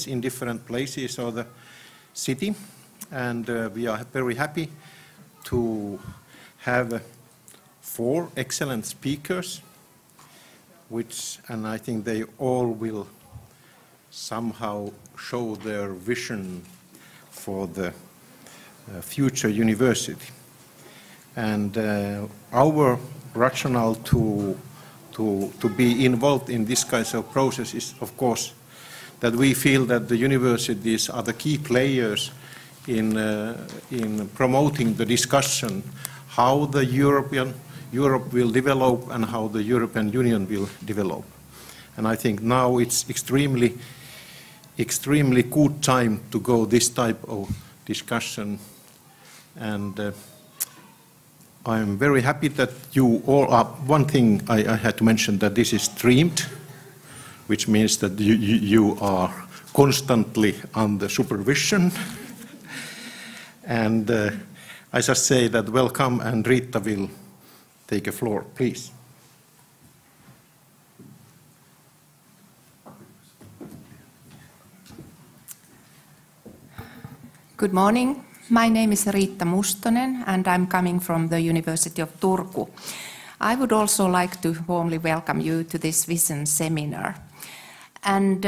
colleagues in different places of the city, and we are very happy to have 4 excellent speakers, and I think they all will somehow show their vision for the future university. And our rationale to be involved in this kind of process is, of course, that we feel that the universities are the key players in promoting the discussion how the Europe will develop and how the European Union will develop. And I think now it's extremely good time to go this type of discussion. And I'm very happy that you all are. One thing I had to mention, that this is streamed, which means that you are constantly under supervision. And I just say that welcome, and Rita will take a floor, please. Good morning. My name is Riitta Mustonen, and I'm coming from the University of Turku. I would also like to warmly welcome you to this Vision seminar. And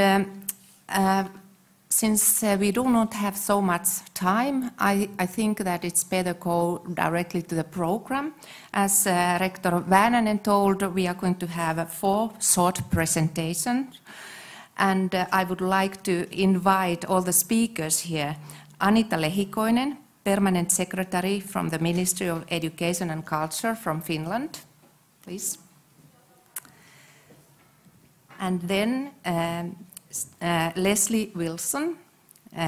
since we do not have so much time, I think that it's better go directly to the program. As Rector Väänänen told, we are going to have 4 short presentations. And I would like to invite all the speakers here. Anita Lehikoinen, Permanent Secretary from the Ministry of Education and Culture from Finland, please. And then Lesley Wilson,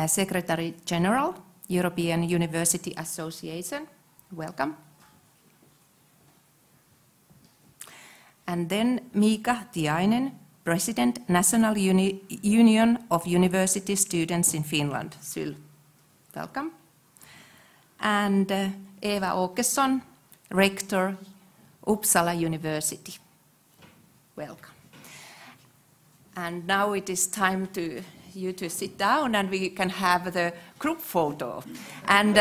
Secretary General, European University Association, welcome. And then Miika Tiainen, President, National Union of University Students in Finland, SYL, welcome. And Åkesson, Rector, Uppsala University, welcome. And now it is time to you to sit down and we can have the group photo. And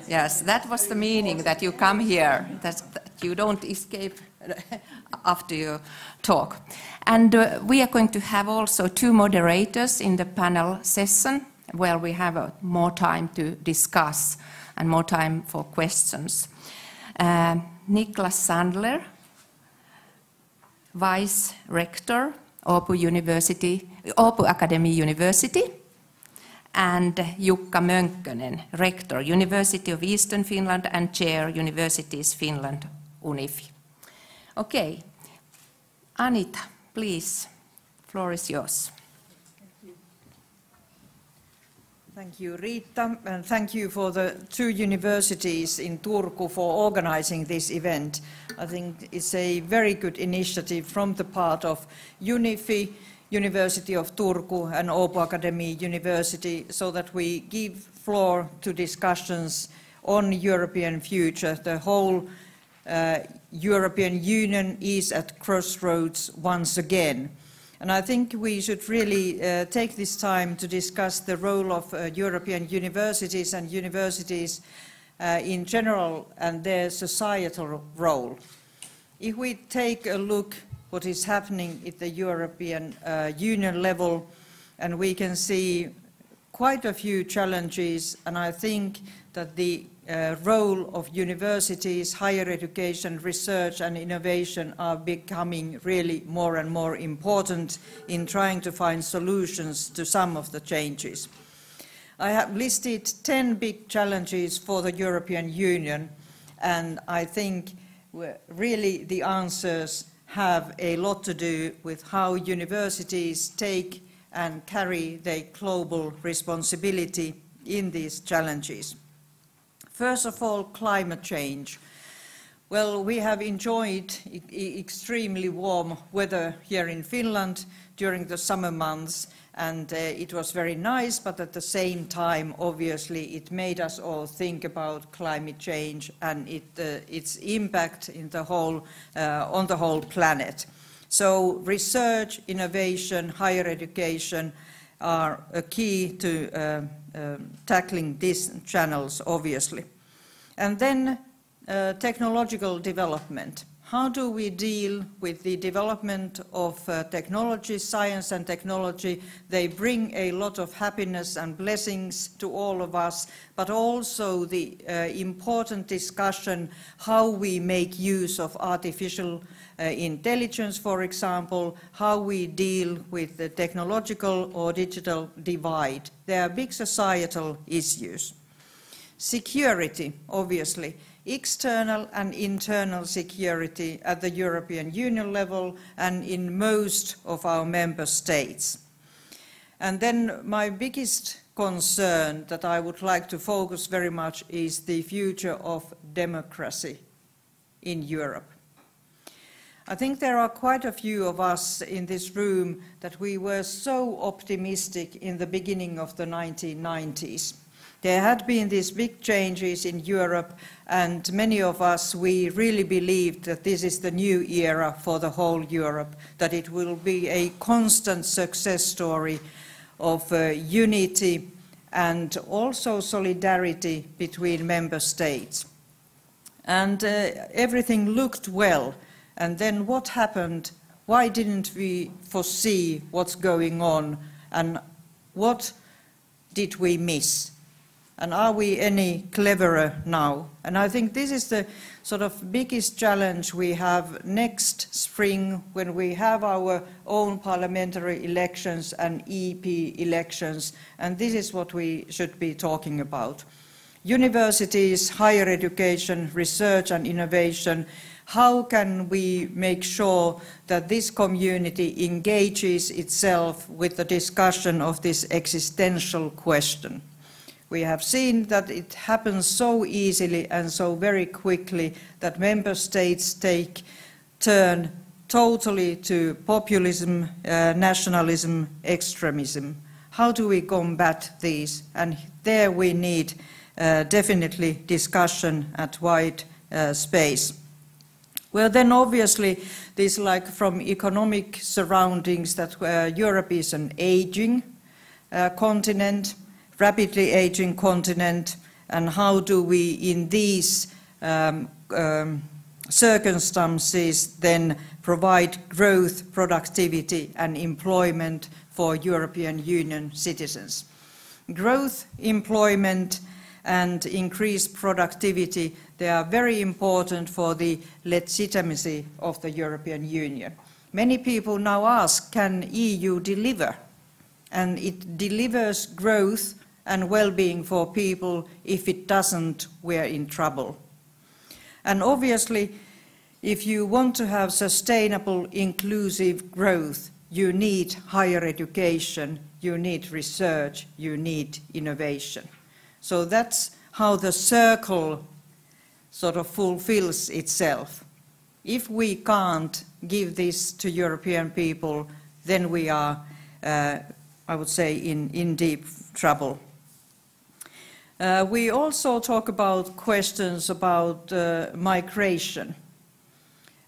yes, that was the meaning, that you come here, that you don't escape after your talk. And we are going to have also 2 moderators in the panel session where we have more time to discuss and more time for questions. Niklas Sandler, Vice-rector, Åbo Akademi University, and Jukka Mönkkönen, Rector, University of Eastern Finland and Chair, Universities Finland UNIFI. Okay, Anita, please, floor is yours. Thank you, Riitta, and thank you for the 2 universities in Turku for organizing this event. I think it's a very good initiative from the part of UNIFI, University of Turku, and Åbo Akademi University, so that we give floor to discussions on European future. The whole European Union is at crossroads once again. And I think we should really take this time to discuss the role of European universities and universities in general and their societal role. If we take a look what is happening at the European Union level, and we can see quite a few challenges, and I think that the role of universities, higher education, research and innovation are becoming really more and more important in trying to find solutions to some of the changes. I have listed 10 big challenges for the European Union, and I think really the answers have a lot to do with how universities take and carry their global responsibility in these challenges. First of all, climate change. Well, we have enjoyed extremely warm weather here in Finland during the summer months, and it was very nice, but at the same time, obviously, it made us all think about climate change and its impact in the whole, on the whole planet. So research, innovation, higher education are a key to tackling these channels, obviously. And then technological development. How do we deal with the development of technology, science and technology? They bring a lot of happiness and blessings to all of us, but also the important discussion how we make use of artificial intelligence, for example, how we deal with the technological or digital divide. They are big societal issues. Security, obviously. External and internal security at the European Union level and in most of our member states. And then my biggest concern that I would like to focus very much is the future of democracy in Europe. I think there are quite a few of us in this room that we were so optimistic in the beginning of the 1990s. There had been these big changes in Europe, and many of us, we really believed that this is the new era for the whole Europe, that it will be a constant success story of unity and also solidarity between member states. And everything looked well. And then what happened? Why didn't we foresee what's going on? And what did we miss? And are we any cleverer now? And I think this is the sort of biggest challenge we have next spring when we have our own parliamentary elections and EP elections. And this is what we should be talking about. Universities, higher education, research and innovation. How can we make sure that this community engages itself with the discussion of this existential question? We have seen that it happens so easily and so very quickly that member states turn totally to populism, nationalism, extremism. How do we combat these? And there we need definitely discussion at wide space. Well, then obviously this, like from economic surroundings, that Europe is an aging continent, rapidly aging continent, and how do we in these circumstances then provide growth, productivity and employment for European Union citizens. Growth, employment and increased productivity, they are very important for the legitimacy of the European Union. Many people now ask, can EU deliver? And it delivers growth and well-being for people. If it doesn't, we're in trouble. And obviously, if you want to have sustainable, inclusive growth, you need higher education, you need research, you need innovation. So that's how the circle sort of fulfills itself. If we can't give this to European people, then we are, I would say, in deep trouble. We also talk about questions about migration.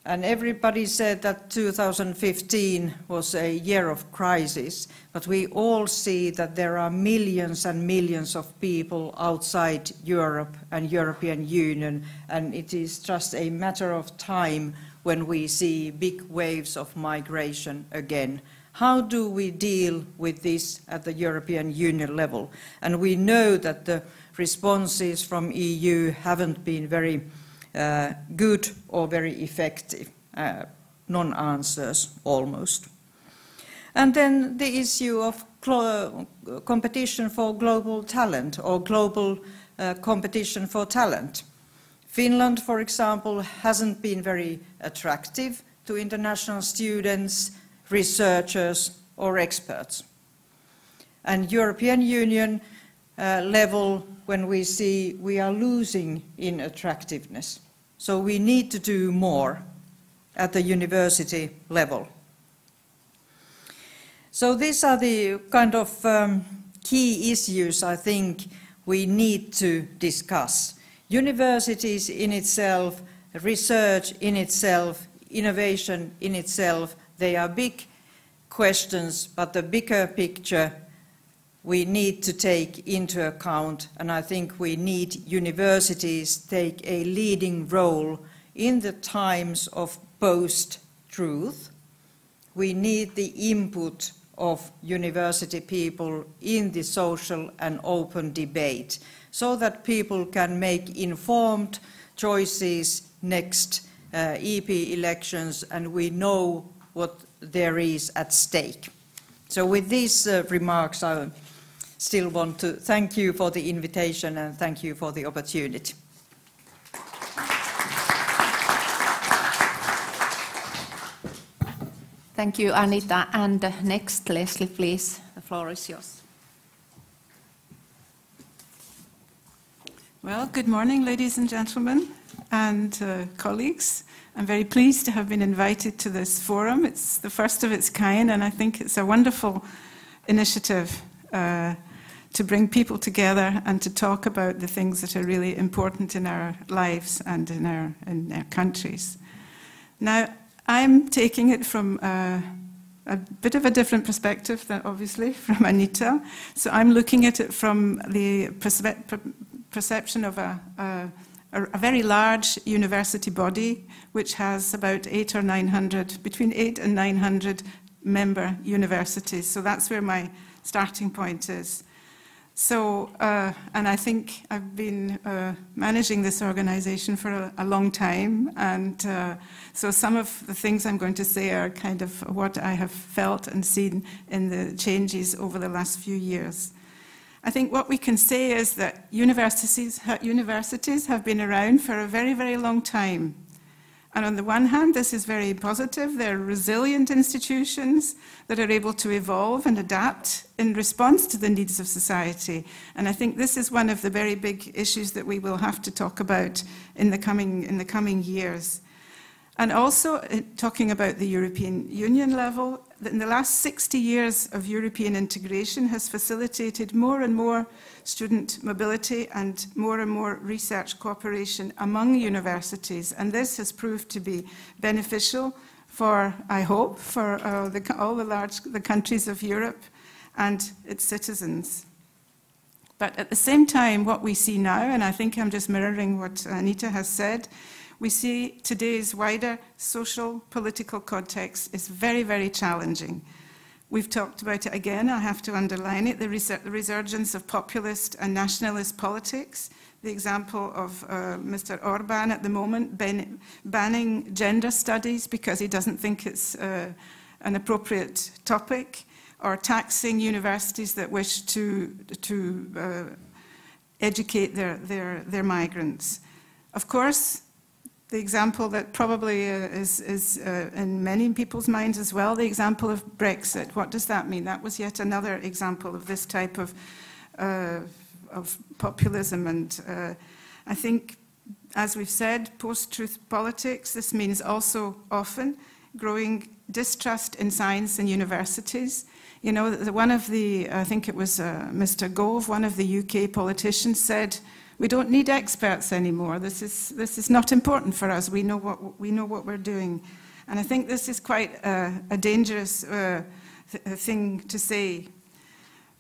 And everybody said that 2015 was a year of crisis, but we all see that there are millions and millions of people outside Europe and European Union, and it is just a matter of time when we see big waves of migration again. How do we deal with this at the European Union level? And we know that the responses from EU haven't been very good or very effective, non-answers almost. And then the issue of competition for global talent or global competition for talent. Finland, for example, hasn't been very attractive to international students, researchers or experts. And European Union level, when we see we are losing in attractiveness. So we need to do more at the university level. So these are the kind of key issues I think we need to discuss. Universities in itself, research in itself, innovation in itself, they are big questions, but the bigger picture we need to take into account, and I think we need universities to take a leading role in the times of post-truth. We need the input of university people in the social and open debate so that people can make informed choices next EP elections, and we know what there is at stake. So with these remarks, I still want to thank you for the invitation and thank you for the opportunity. Thank you, Anita. And next, Lesley, please. The floor is yours. Well, good morning, ladies and gentlemen, and colleagues. I'm very pleased to have been invited to this forum. It's the first of its kind, and I think it's a wonderful initiative to bring people together and to talk about the things that are really important in our lives and in our countries. Now, I'm taking it from a bit of a different perspective than obviously from Anita. So I'm looking at it from the perception of a very large university body, which has about 800 or 900, between 800 and 900 member universities. So that's where my starting point is. So, and I think I've been managing this organization for a long time, and so some of the things I'm going to say are kind of what I have felt and seen in the changes over the last few years. I think what we can say is that universities have been around for a very, very long time. And on the one hand, this is very positive. They're resilient institutions that are able to evolve and adapt in response to the needs of society. And I think this is one of the very big issues that we will have to talk about in the coming years. And also, talking about the European Union level, in the last 60 years of European integration has facilitated more and more student mobility and more research cooperation among universities. And this has proved to be beneficial for, I hope, for all the countries of Europe and its citizens. But at the same time, what we see now, and I think I'm just mirroring what Anita has said, we see today's wider social, political context is very, very challenging. We've talked about it again, I have to underline it, the resurgence of populist and nationalist politics, the example of Mr. Orban at the moment banning gender studies because he doesn't think it's an appropriate topic, or taxing universities that wish to educate their migrants. Of course, the example that probably is in many people's minds as well, the example of Brexit. What does that mean? That was yet another example of this type of populism. And I think, as we've said, post-truth politics, this means also often growing distrust in science and universities. You know, one of the, I think it was Mr. Gove, one of the UK politicians said, we don't need experts anymore. This is not important for us. We know what we're doing, and I think this is quite a dangerous thing to say.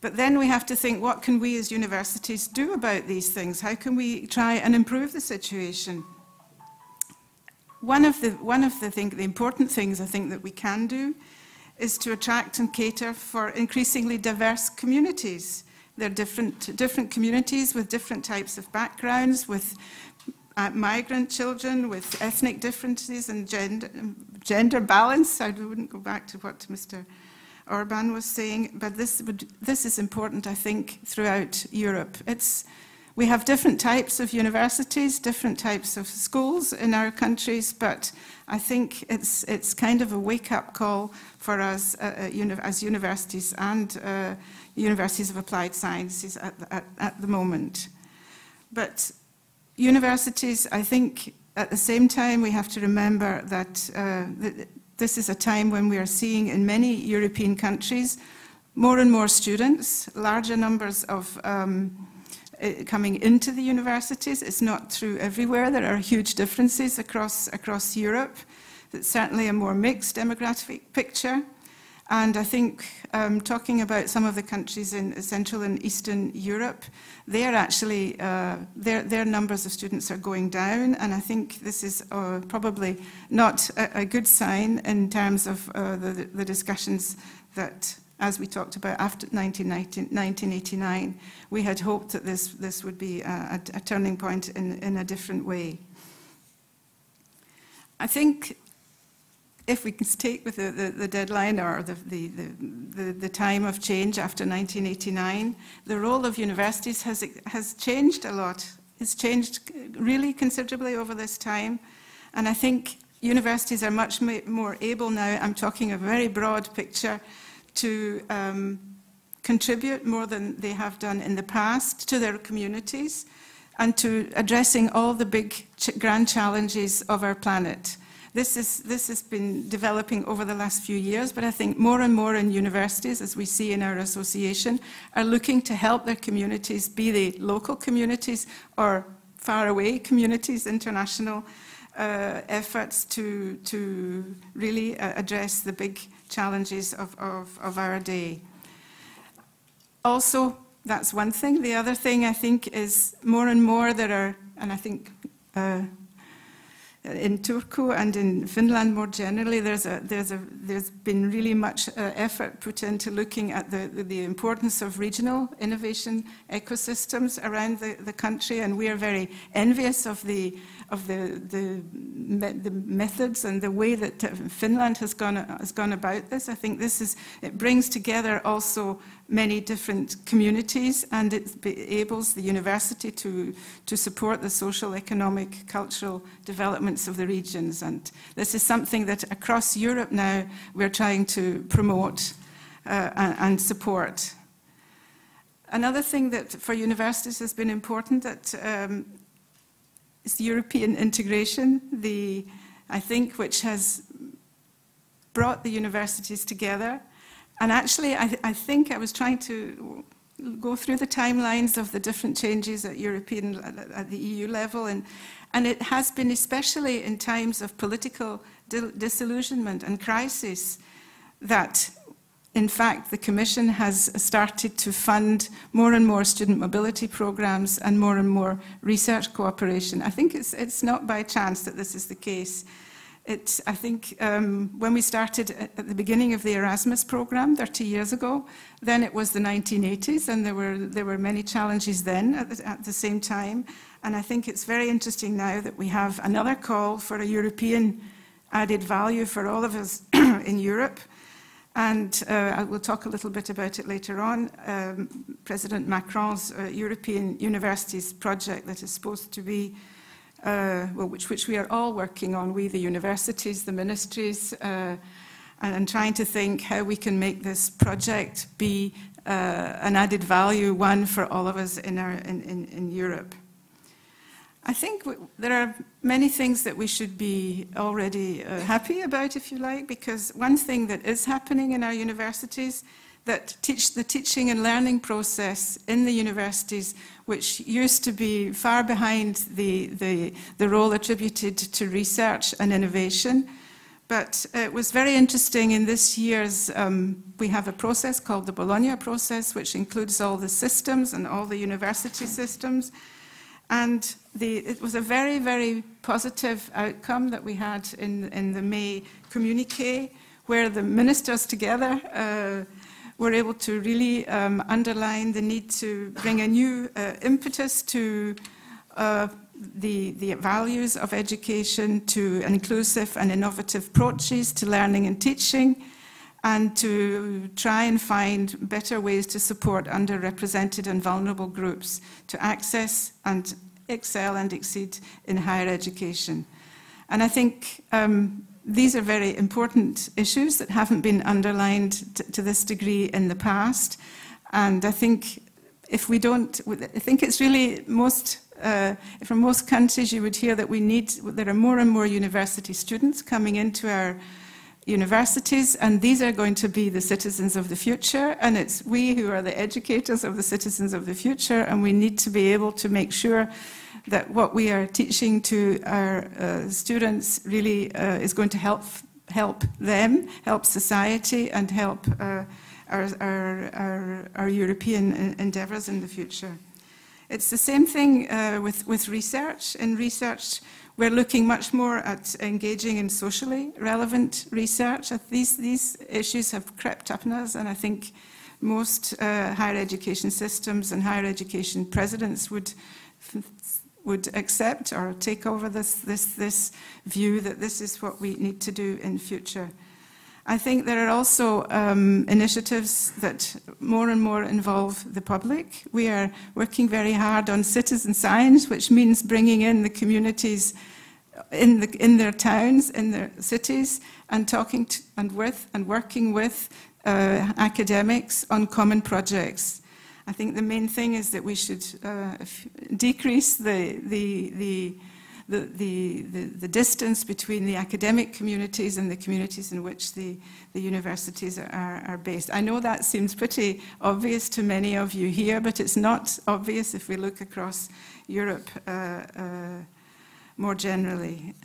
But then we have to think: what can we as universities do about these things? How can we try and improve the situation? One of the important things I think that we can do is to attract and cater for increasingly diverse communities. They're different communities with different types of backgrounds, with migrant children, with ethnic differences and gender balance. I wouldn't go back to what Mr. Orban was saying, but this is important, I think, throughout Europe. We have different types of universities, different types of schools in our countries, but I think it's kind of a wake-up call for us as universities and universities of applied sciences at the moment. But universities, I think, at the same time, we have to remember that this is a time when we are seeing in many European countries more and more students, larger numbers of coming into the universities. It's not true everywhere. There are huge differences across Europe. It's certainly a more mixed demographic picture. And I think talking about some of the countries in Central and Eastern Europe, they are actually, their numbers of students are going down, and I think this is probably not a good sign in terms of the discussions that, as we talked about after 1989, we had hoped that this would be a turning point in a different way. I think if we can take with the deadline or the time of change after 1989, the role of universities has changed a lot. It's changed really considerably over this time. And I think universities are much more able now, I'm talking a very broad picture, to contribute more than they have done in the past to their communities and to addressing all the big grand challenges of our planet. This has been developing over the last few years, but I think more and more in universities, as we see in our association, are looking to help their communities, be they local communities or faraway communities, international efforts to really address the big challenges of our day. Also, that's one thing. The other thing I think is more and more there are, and I think in Turku and in Finland more generally, there's been really much effort put into looking at the importance of regional innovation ecosystems around the country, and we are very envious of the methods and the way that Finland has gone about this. I think it brings together also many different communities, and it enables the university to support the social, economic, cultural developments of the regions. And this is something that across Europe now we're trying to promote and support. Another thing that for universities has been important that is the European integration, I think, which has brought the universities together. And actually, I think I was trying to go through the timelines of the different changes at the EU level, and it has been especially in times of political disillusionment and crisis that, in fact, the Commission has started to fund more and more student mobility programs and more research cooperation. I think it's not by chance that this is the case. I think when we started at the beginning of the Erasmus program 30 years ago, then it was the 1980s, and there were many challenges then at the same time. And I think it's very interesting now that we have another call for a European added value for all of us in Europe. And I will talk a little bit about it later on. President Macron's European Universities project that is supposed to be which we are all working on, we, the universities, the ministries, and trying to think how we can make this project be an added value, one for all of us in Europe. I think there are many things that we should be already happy about, if you like, because one thing that is happening in our universities, that the teaching and learning process in the universities, which used to be far behind the role attributed to research and innovation. But it was very interesting in this year's, we have a process called the Bologna process, which includes all the systems and all the university systems. And it was a very, very positive outcome that we had in the May communiqué, where the ministers together were able to really underline the need to bring a new impetus to the values of education, to inclusive and innovative approaches to learning and teaching, and to try and find better ways to support underrepresented and vulnerable groups to access and excel and exceed in higher education. And I think these are very important issues that haven't been underlined to this degree in the past. And I think if we don't, I think it's really from most countries you would hear that there are more and more university students coming into our universities, and these are going to be the citizens of the future, and it's we who are the educators of the citizens of the future, and we need to be able to make sure that what we are teaching to our students really is going to help help them, help society, and help our European endeavours in the future. It's the same thing with research. In research, we're looking much more at engaging in socially relevant research. These issues have crept up on us, and I think most higher education systems and higher education presidents would accept or take over this view that this is what we need to do in future. I think there are also initiatives that more and more involve the public. We are working very hard on citizen science, which means bringing in the communities in their towns, in their cities, and talking to, and working with academics on common projects. I think the main thing is that we should decrease the distance between the academic communities and the communities in which the universities are based. I know that seems pretty obvious to many of you here, but it's not obvious if we look across Europe more generally.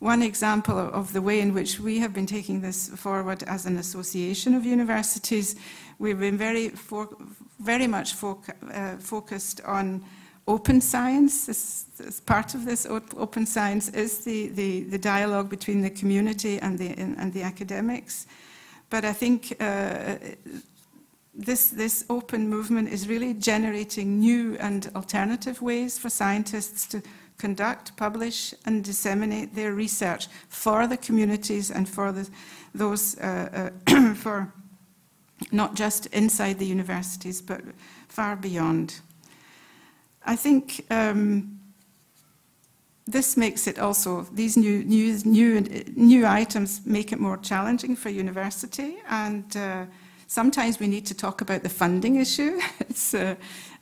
One example of the way in which we have been taking this forward as an association of universities, we've been very much focused on open science. As part of this open science is the dialogue between the community and the academics. But I think this open movement is really generating new and alternative ways for scientists to conduct, publish, and disseminate their research for the communities and for those for not just inside the universities, but far beyond. I think this makes it also, these new items make it more challenging for university, and sometimes we need to talk about the funding issue. It's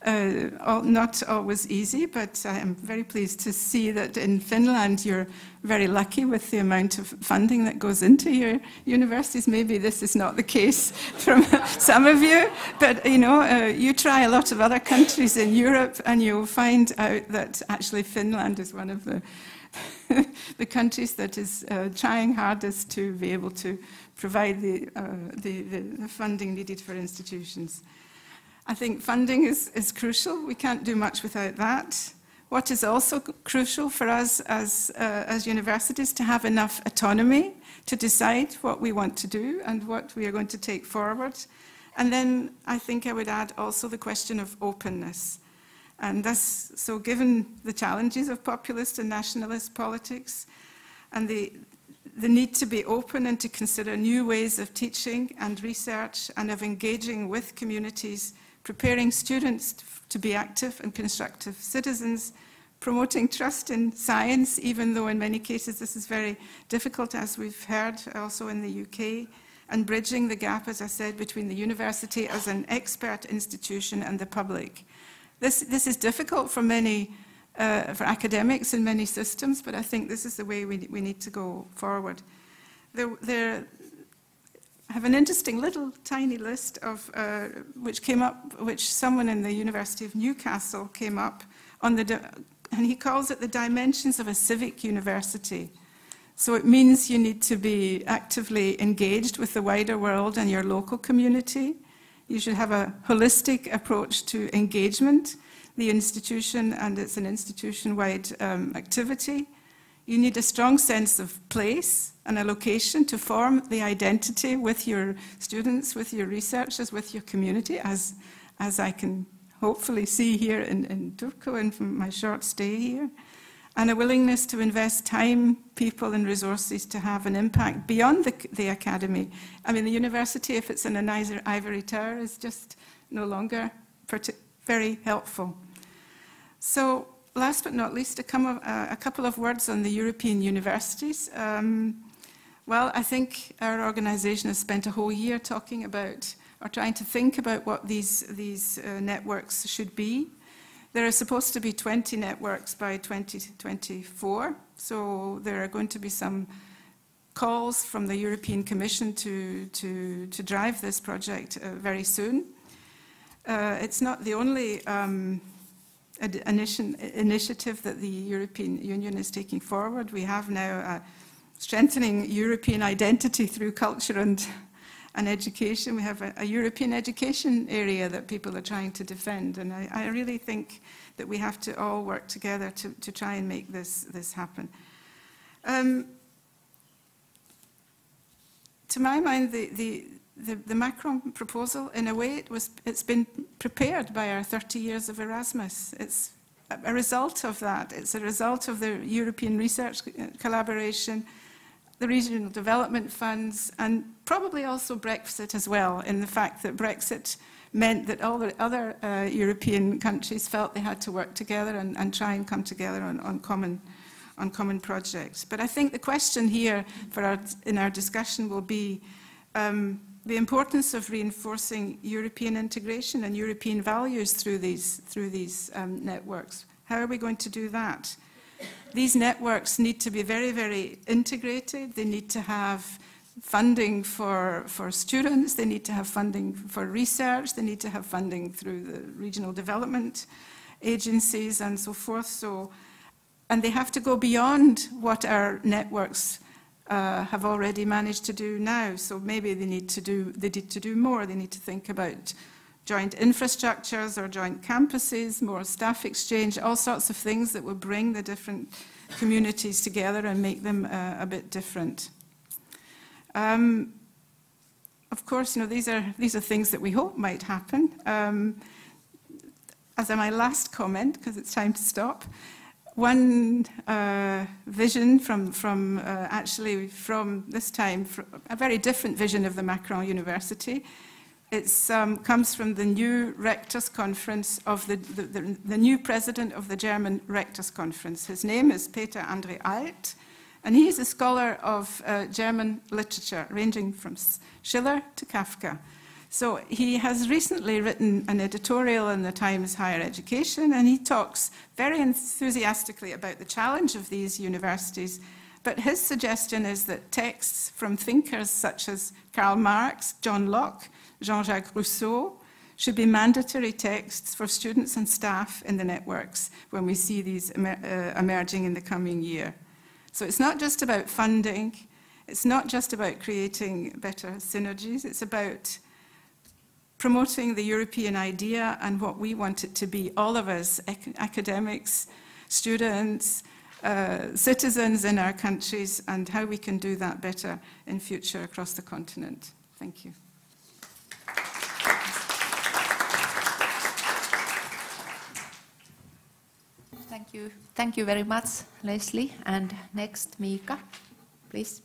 not always easy, but I am very pleased to see that in Finland you're very lucky with the amount of funding that goes into your universities. Maybe this is not the case from some of you, but you know, you try a lot of other countries in Europe and you'll find out that actually Finland is one of the countries that is trying hardest to be able to provide the funding needed for institutions. I think funding is crucial. We can't do much without that. What is also crucial for us as universities to have enough autonomy to decide what we want to do and what we are going to take forward. And then I think I would add also the question of openness. And thus, so given the challenges of populist and nationalist politics and the need to be open and to consider new ways of teaching and research and of engaging with communities, preparing students to be active and constructive citizens, promoting trust in science, even though in many cases this is very difficult, as we've heard also in the UK, and bridging the gap, as I said, between the university as an expert institution and the public. This is difficult for many, for academics in many systems, but I think this is the way we need to go forward. There I have an interesting little tiny list of which someone in the University of Newcastle came up on and he calls it the dimensions of a civic university. So it means you need to be actively engaged with the wider world and your local community. You should have a holistic approach to engagement, the institution, and it's an institution-wide activity. You need a strong sense of place and a location to form the identity with your students, with your researchers, with your community, as I can hopefully see here in Turku and from my short stay here. And a willingness to invest time, people, and resources to have an impact beyond the academy. I mean, the university, if it's in an ivory tower, is just no longer very helpful. So, last but not least, a couple of words on the European universities. Well, I think our organisation has spent a whole year talking about, or trying to think about what these networks should be. There are supposed to be 20 networks by 2024, so there are going to be some calls from the European Commission to drive this project very soon. It's not the only initiative that the European Union is taking forward. We have now strengthening European identity through culture and education. We have a European education area that people are trying to defend, and I really think that we have to all work together to try and make this happen. To my mind, the Macron proposal, in a way, it's been prepared by our 30 years of Erasmus. It's a result of that. It's a result of the European research collaboration, the regional development funds, and probably also Brexit as well, in the fact that Brexit meant that all the other European countries felt they had to work together and try and come together on common projects. But I think the question here in our discussion will be the importance of reinforcing European integration and European values through these networks. How are we going to do that? These networks need to be very, very integrated. They need to have funding for students. They need to have funding for research. They need to have funding through the regional development agencies and so forth. And they have to go beyond what our networks have already managed to do now. So maybe they need to do more. They need to think about joint infrastructures or joint campuses, more staff exchange, all sorts of things that will bring the different communities together and make them a bit different. Of course, these are things that we hope might happen. As my last comment, because it's time to stop, one vision from this time, a very different vision of the Macron University. It comes from the new Rectors Conference of the new president of the German Rectors Conference. His name is Peter André Alt, and he is a scholar of German literature, ranging from Schiller to Kafka. So he has recently written an editorial in the Times Higher Education, and he talks very enthusiastically about the challenge of these universities. But his suggestion is that texts from thinkers such as Karl Marx, John Locke, Jean-Jacques Rousseau should be mandatory texts for students and staff in the networks when we see these emerging in the coming year. So it's not just about funding, it's not just about creating better synergies, it's about promoting the European idea and what we want it to be, all of us, academics, students, citizens in our countries, and how we can do that better in future across the continent. Thank you. Thank you. Thank you very much, Lesley. And next, Miika, please.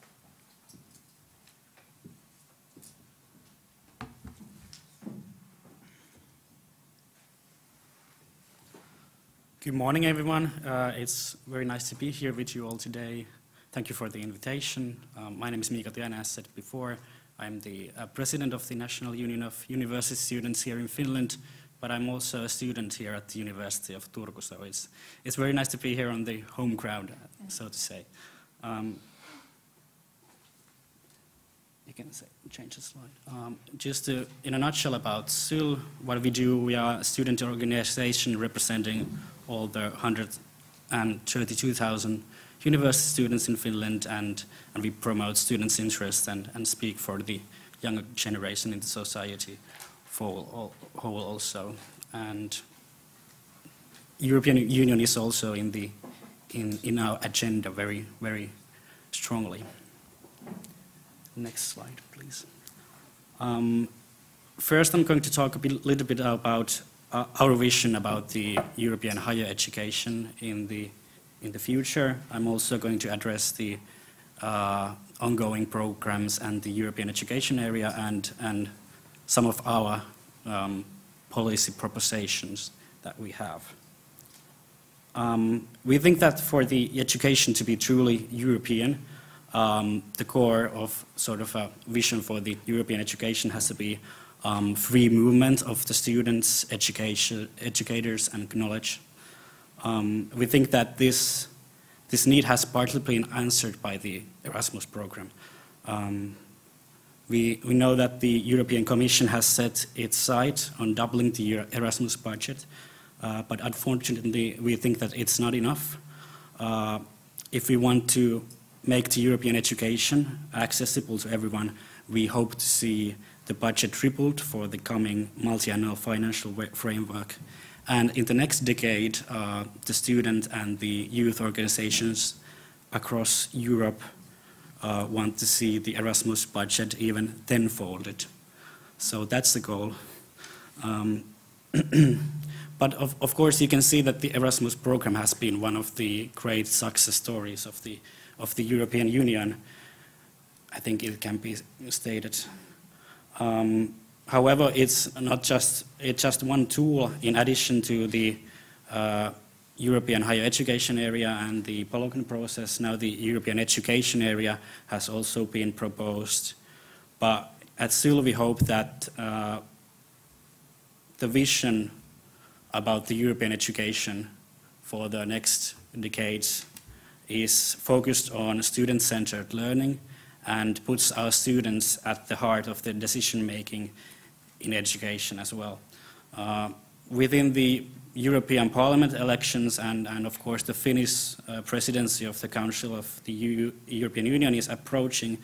Good morning, everyone. It's very nice to be here with you all today. Thank you for the invitation. My name is Miika, Tiainen, as said before. I'm the president of the National Union of University Students here in Finland, but I'm also a student here at the University of Turku, so it's very nice to be here on the home ground, so to say. You can change the slide. Just in a nutshell about SYL, what we do, we are a student organization representing all the 132,000 university students in Finland, and we promote students' interest and speak for the younger generation in the society whole also. And European Union is also in our agenda very, very strongly. Next slide, please. First, I'm going to talk a little bit about our vision about the European higher education in the future. I'm also going to address the ongoing programs and the European education area and some of our policy propositions that we have. We think that for the education to be truly European, the core of sort of a vision for the European education has to be free movement of the students, educators, and knowledge. We think that this need has partly been answered by the Erasmus program. We know that the European Commission has set its sight on doubling the Erasmus budget, but unfortunately we think that it's not enough. If we want to make the European education accessible to everyone, we hope to see the budget tripled for the coming multi-annual financial framework. And in the next decade, the student and the youth organizations across Europe want to see the Erasmus budget even tenfolded. So that's the goal. But of course, you can see that the Erasmus program has been one of the great success stories of the European Union. I think it can be stated. However, it's just one tool in addition to the European higher education area and the Bologna process. Now the European education area has also been proposed. But at SYL we hope that the vision about the European education for the next decades is focused on student-centered learning and puts our students at the heart of the decision-making in education as well. Within the European Parliament elections and of course the Finnish presidency of the Council of the European Union is approaching,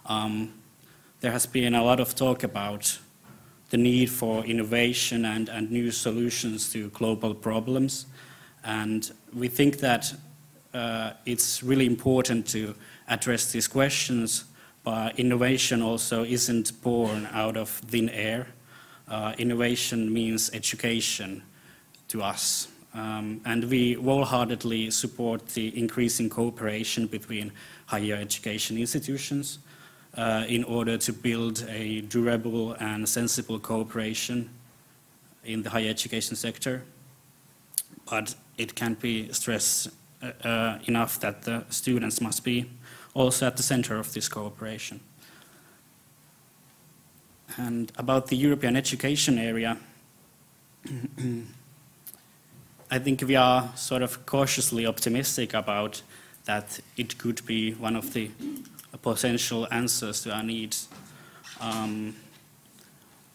there has been a lot of talk about the need for innovation and new solutions to global problems. And we think that it's really important to address these questions, but innovation also isn't born out of thin air. Innovation means education to us. And we wholeheartedly support the increasing cooperation between higher education institutions in order to build a durable and sensible cooperation in the higher education sector. But it can't be stressed enough that the students must be also at the center of this cooperation. And about the European education area, I think we are sort of cautiously optimistic about that it could be one of the potential answers to our needs.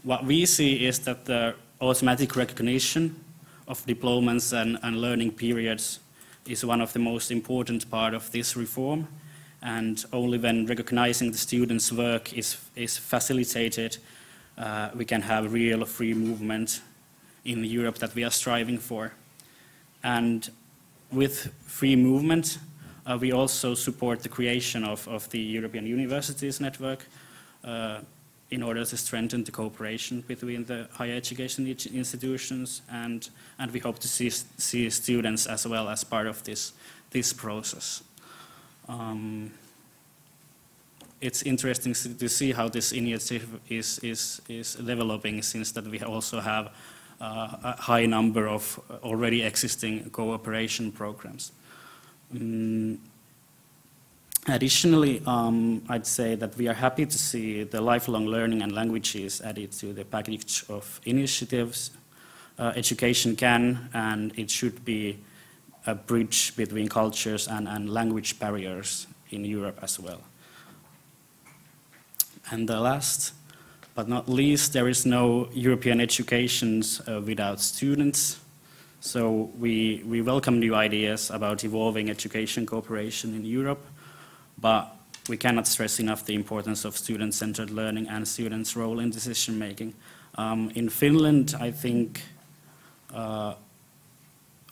What we see is that the automatic recognition of diplomas and learning periods is one of the most important part of this reform, and only when recognizing the students' work is facilitated, we can have real free movement in Europe that we are striving for. And with free movement, we also support the creation of the European Universities network in order to strengthen the cooperation between the higher education institutions, and we hope to see students as well as part of this process. It's interesting to see how this initiative is developing, since that we also have a high number of already existing cooperation programs. Additionally, I'd say that we are happy to see the lifelong learning and languages added to the package of initiatives. Education can and it should be a bridge between cultures and language barriers in Europe as well. And the last but not least, there is no European education without students. So we welcome new ideas about evolving education cooperation in Europe, but we cannot stress enough the importance of student-centered learning and students' role in decision-making. In Finland, I think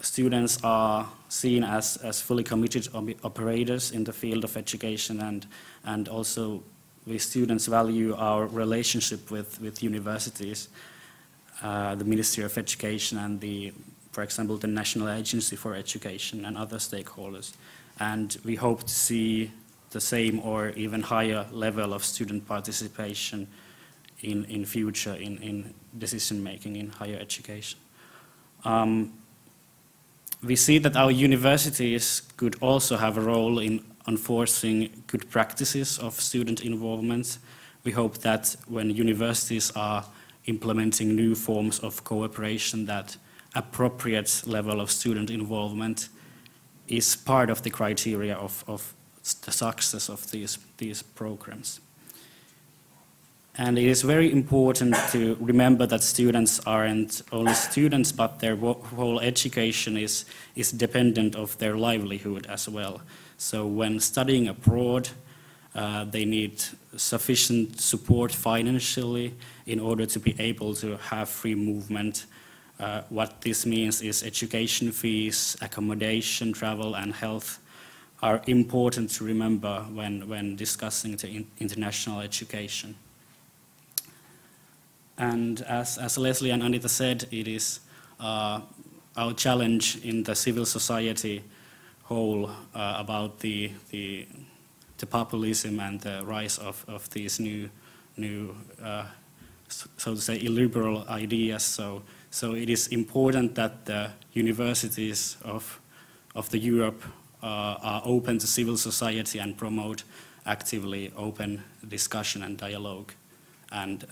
students are seen as fully committed operators in the field of education, and also we students value our relationship with universities, the Ministry of Education and for example, the National Agency for Education and other stakeholders. And we hope to see the same or even higher level of student participation in future in decision-making in higher education. We see that our universities could also have a role in enforcing good practices of student involvement. We hope that when universities are implementing new forms of cooperation, that appropriate level of student involvement is part of the criteria of the success of these programs. And it is very important to remember that students aren't only students, but their whole education is dependent of their livelihood as well. So when studying abroad, they need sufficient support financially in order to be able to have free movement. What this means is education fees, accommodation, travel, and health are important to remember when discussing the international education. And as Lesley and Anita said, it is our challenge in the civil society whole about the populism and the rise of these new so to say, illiberal ideas. So it is important that the universities of the Europe are open to civil society and promote actively open discussion and dialogue, and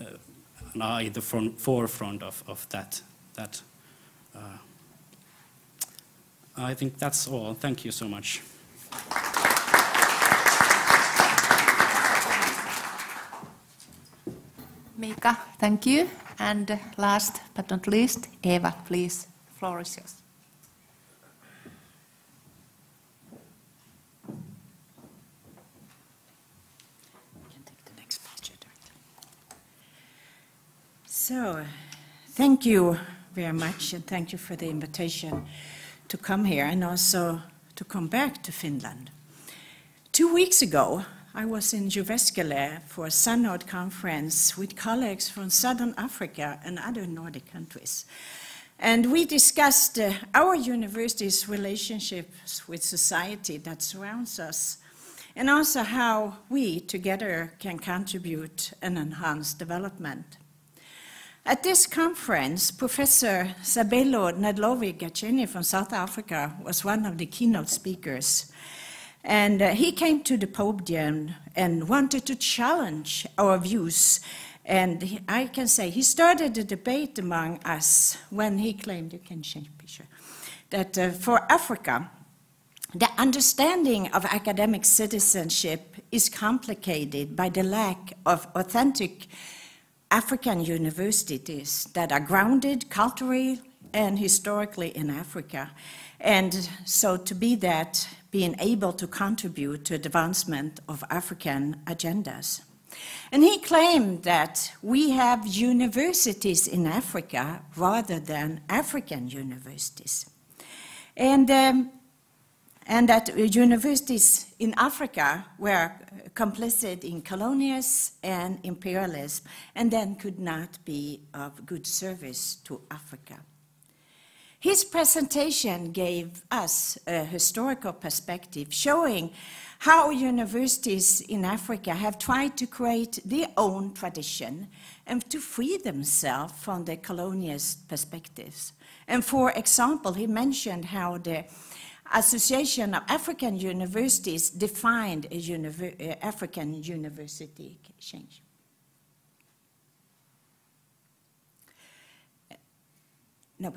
are in the forefront of that. I think that's all. Thank you so much. Miika, thank you. And last but not least, Eva, please, the floor is yours. You can take the next picture directly. So, thank you very much, and thank you for the invitation to come here and also to come back to Finland. 2 weeks ago, I was in Jyväskylä for a Synod conference with colleagues from Southern Africa and other Nordic countries. And we discussed our university's relationships with society that surrounds us, and also how we together can contribute and enhance development. At this conference, Professor Sabelo Ndlovu-Gacheni from South Africa was one of the keynote speakers. And he came to the podium and wanted to challenge our views. And I can say he started a debate among us when he claimed, you can change picture, that for Africa, the understanding of academic citizenship is complicated by the lack of authentic African universities that are grounded culturally and historically in Africa. And so to be that, being able to contribute to the advancement of African agendas. And he claimed that we have universities in Africa rather than African universities. And that universities in Africa were complicit in colonialism and imperialism, and then could not be of good service to Africa. His presentation gave us a historical perspective showing how universities in Africa have tried to create their own tradition and to free themselves from the colonialist perspectives. And for example, he mentioned how the Association of African Universities defined a African university change. No,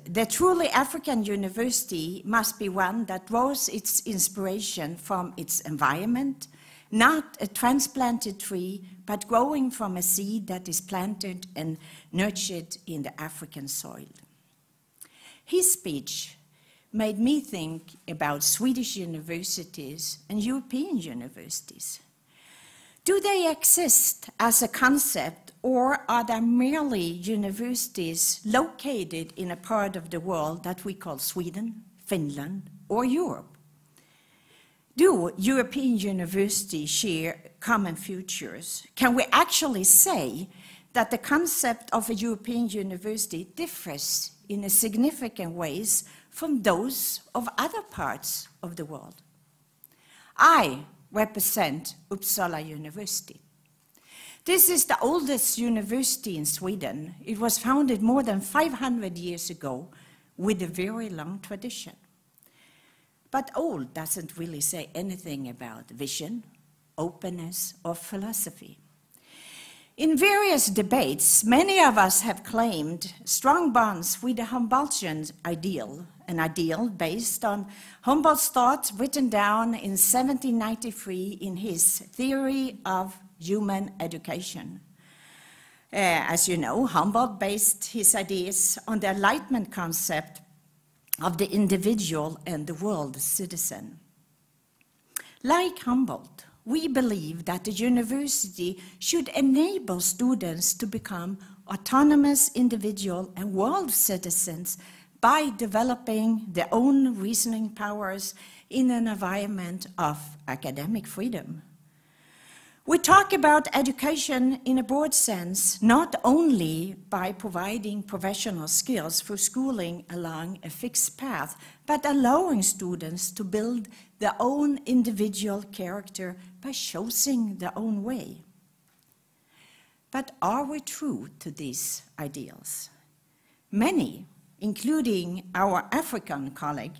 the truly African university must be one that draws its inspiration from its environment, not a transplanted tree, but growing from a seed that is planted and nurtured in the African soil. His speech made me think about Swedish universities and European universities. Do they exist as a concept, or are they merely universities located in a part of the world that we call Sweden, Finland, or Europe? Do European universities share common futures? Can we actually say that the concept of a European university differs in a significant ways from those of other parts of the world? I represent Uppsala University. This is the oldest university in Sweden. It was founded more than 500 years ago with a very long tradition. But old doesn't really say anything about vision, openness, or philosophy. In various debates, many of us have claimed strong bonds with the Humboldtian ideal, an ideal based on Humboldt's thoughts written down in 1793 in his Theory of Human Education. As you know, Humboldt based his ideas on the Enlightenment concept of the individual and the world citizen. Like Humboldt, we believe that the university should enable students to become autonomous individual and world citizens by developing their own reasoning powers in an environment of academic freedom. We talk about education in a broad sense, not only by providing professional skills through schooling along a fixed path, but allowing students to build their own individual character by choosing their own way. But are we true to these ideals? Many, including our African colleague,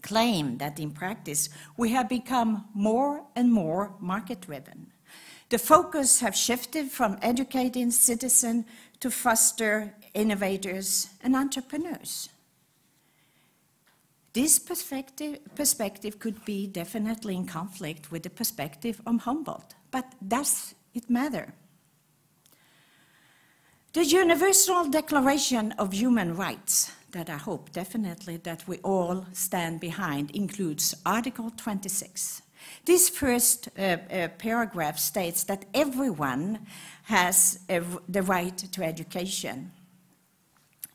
claim that in practice we have become more and more market-driven. The focus has shifted from educating citizens to foster innovators and entrepreneurs. This perspective could be definitely in conflict with the perspective of Humboldt, but does it matter? The Universal Declaration of Human Rights, that I hope definitely that we all stand behind, includes Article 26. This first paragraph states that everyone has the right to education.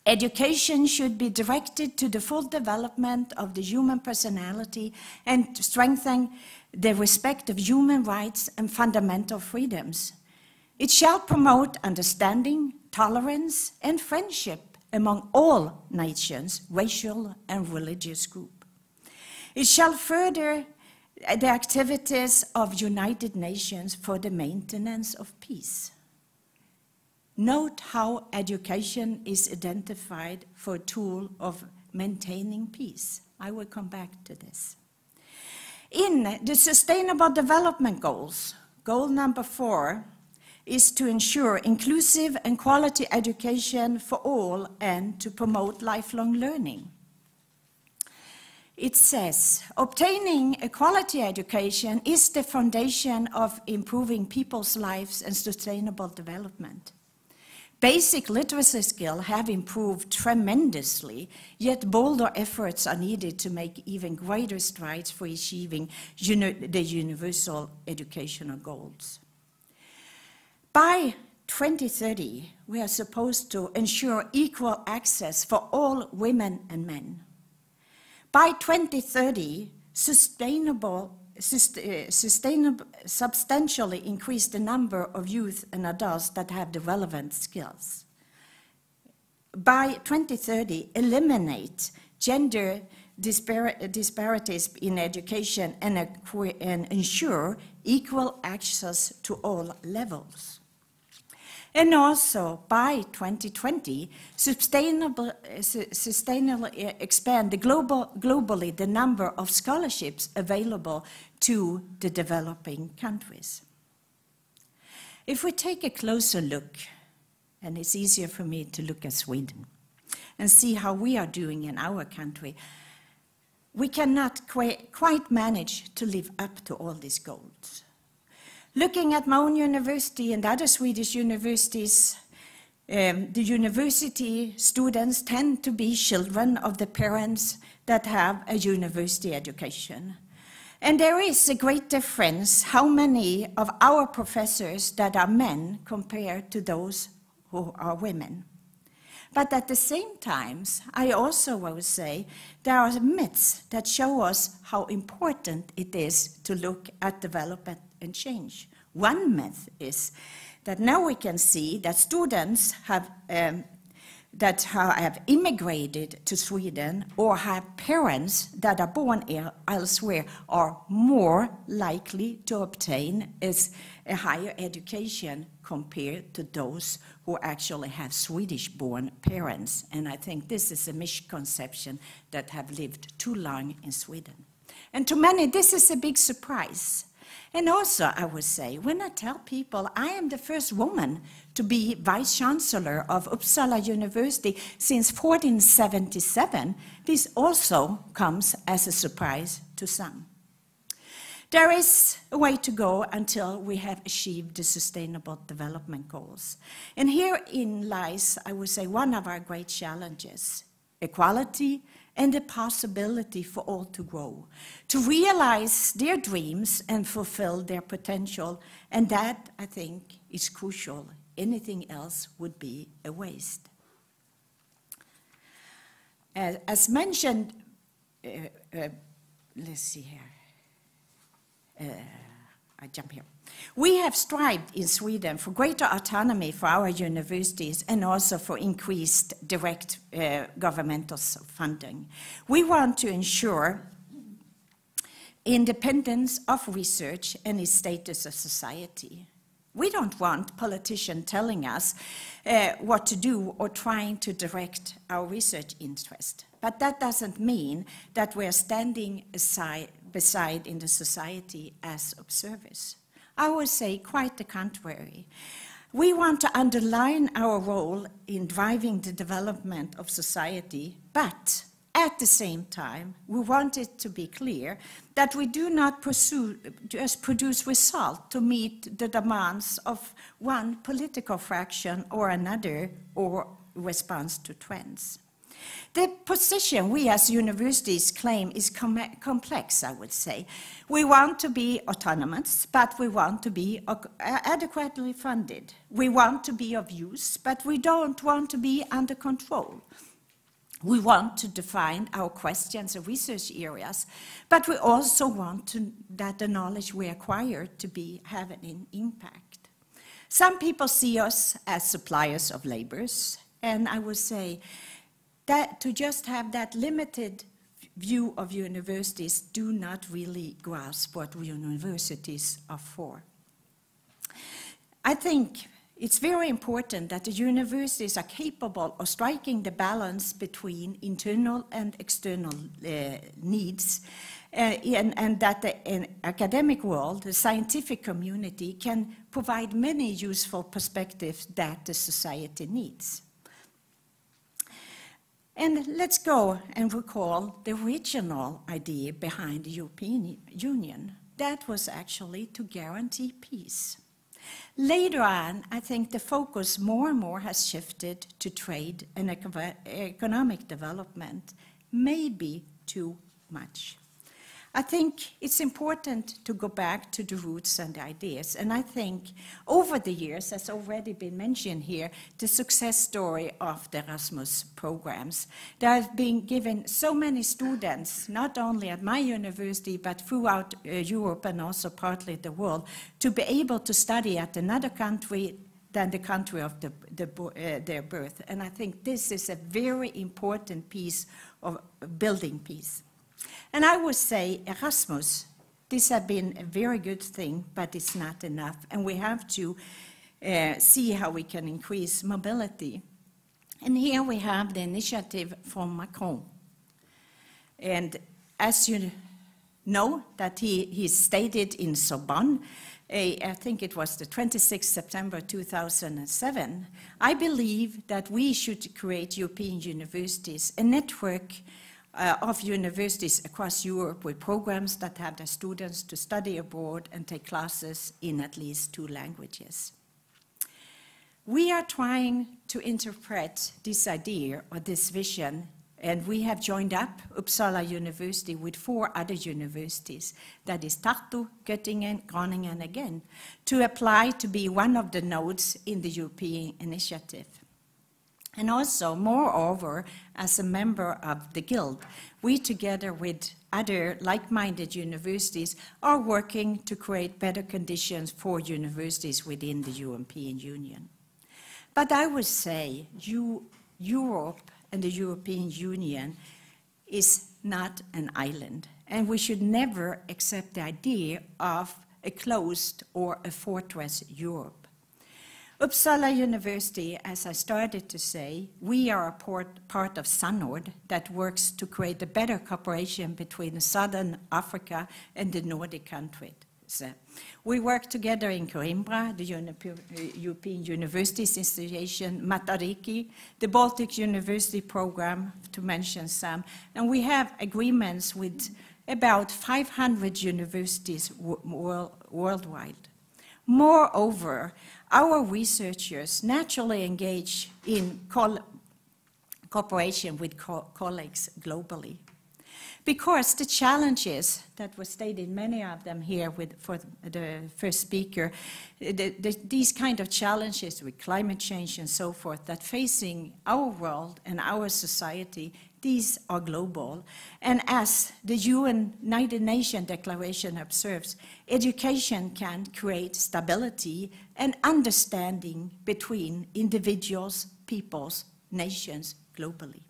Education should be directed to the full development of the human personality and to strengthen the respect of human rights and fundamental freedoms. It shall promote understanding, tolerance, and friendship among all nations, racial and religious groups. It shall further the activities of United Nations for the maintenance of peace. Note how education is identified for a tool of maintaining peace. I will come back to this. In the Sustainable Development Goals, goal number 4 is to ensure inclusive and quality education for all and to promote lifelong learning. It says, obtaining a quality education is the foundation of improving people's lives and sustainable development. Basic literacy skills have improved tremendously, yet bolder efforts are needed to make even greater strides for achieving the universal educational goals. By 2030, we are supposed to ensure equal access for all women and men. By 2030, substantially increase the number of youth and adults that have the relevant skills. By 2030, eliminate gender disparities in education and ensure equal access to all levels. And also, by 2020, sustainably expand globally the number of scholarships available to the developing countries. If we take a closer look, and it's easier for me to look at Sweden, and see how we are doing in our country, we cannot quite manage to live up to all these goals. Looking at my own university and other Swedish universities, the university students tend to be children of the parents that have a university education. And there is a great difference how many of our professors that are men compared to those who are women. But at the same time, I also will say there are myths that show us how important it is to look at development and change. One myth is that now we can see that students that have immigrated to Sweden or have parents that are born elsewhere are more likely to obtain a higher education compared to those who actually have Swedish-born parents. And I think this is a misconception that have lived too long in Sweden. And to many, this is a big surprise. And also, I would say, when I tell people I am the first woman to be Vice-Chancellor of Uppsala University since 1477, this also comes as a surprise to some. There is a way to go until we have achieved the Sustainable Development Goals. And herein lies, I would say, one of our great challenges. Equality and the possibility for all to grow, to realize their dreams and fulfill their potential. And that, I think, is crucial. Anything else would be a waste. As mentioned, let's see here. I jump here. We have strived in Sweden for greater autonomy for our universities and also for increased direct governmental funding. We want to ensure independence of research and its status of society. We don't want politicians telling us what to do or trying to direct our research interest. But that doesn't mean that we're standing beside in the society as observers. I would say quite the contrary. We want to underline our role in driving the development of society, but at the same time, we want it to be clear that we do not just produce results to meet the demands of one political fraction or another, or response to trends. The position we as universities claim is complex, I would say. We want to be autonomous, but we want to be adequately funded. We want to be of use, but we don't want to be under control. We want to define our questions and research areas, but we also want that the knowledge we acquire to have an impact. Some people see us as suppliers of labors, and I would say that to just have that limited view of universities do not really grasp what universities are for. I think it's very important that the universities are capable of striking the balance between internal and external needs, and that the academic world, the scientific community, can provide many useful perspectives that the society needs. And let's go and recall the original idea behind the European Union. That was actually to guarantee peace. Later on, I think the focus more and more has shifted to trade and economic development, maybe too much. I think it's important to go back to the roots and the ideas. And I think over the years, as already been mentioned here, the success story of the Erasmus programs. There have been given so many students, not only at my university, but throughout Europe and also partly the world, to be able to study at another country than the country of their birth. And I think this is a very important piece of building peace. And I would say Erasmus, this has been a very good thing, but it's not enough. And we have to see how we can increase mobility. And here we have the initiative from Macron. And as you know, that he stated in Sorbonne, I think it was the 26th September 2007, I believe that we should create European universities, a network of universities across Europe with programs that have their students to study abroad and take classes in at least 2 languages. We are trying to interpret this idea or this vision, and we have joined up Uppsala University with 4 other universities, that is Tartu, Göttingen, Groningen again, to apply to be one of the nodes in the European initiative. And also, moreover, as a member of the Guild, we together with other like-minded universities are working to create better conditions for universities within the European Union. But I would say Europe and the European Union is not an island, and we should never accept the idea of a closed or a fortress Europe. Uppsala University, as I started to say, we are a part of SUNORD that works to create a better cooperation between Southern Africa and the Nordic countries. We work together in Coimbra, the European Universities Institution, Matariki, the Baltic University Program, to mention some, and we have agreements with about 500 universities worldwide. Moreover, our researchers naturally engage in cooperation with colleagues globally. Because the challenges that were stated, many of them here for the first speaker, these kind of challenges with climate change and so forth that facing our world and our society, these are global. And as the United Nations Declaration observes, education can create stability and understanding between individuals, peoples, nations globally.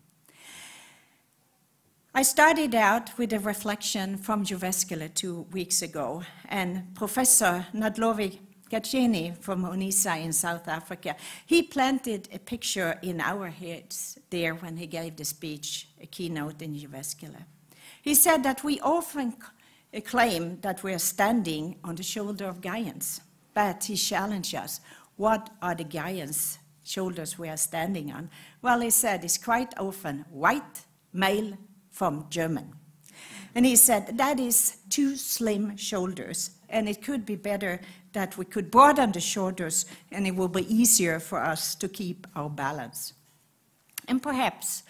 I started out with a reflection from Jyväskylä 2 weeks ago, and Professor Nadlovi Gaceni from UNISA in South Africa, he planted a picture in our heads there when he gave the speech, a keynote in Jyväskylä. He said that we often claim that we are standing on the shoulder of giants, but he challenged us, what are the giants' shoulders we are standing on? Well, he said it's quite often white, male, from German. And he said that is too slim shoulders, and it could be better that we could broaden the shoulders, and it will be easier for us to keep our balance. And perhaps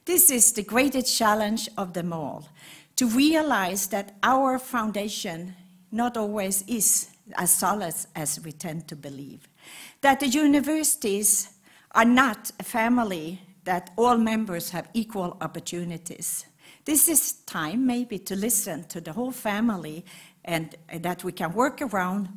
this is the greatest challenge of them all, to realize that our foundation not always is as solid as we tend to believe, that the universities are not a family that all members have equal opportunities. This is time maybe to listen to the whole family, and that we can work around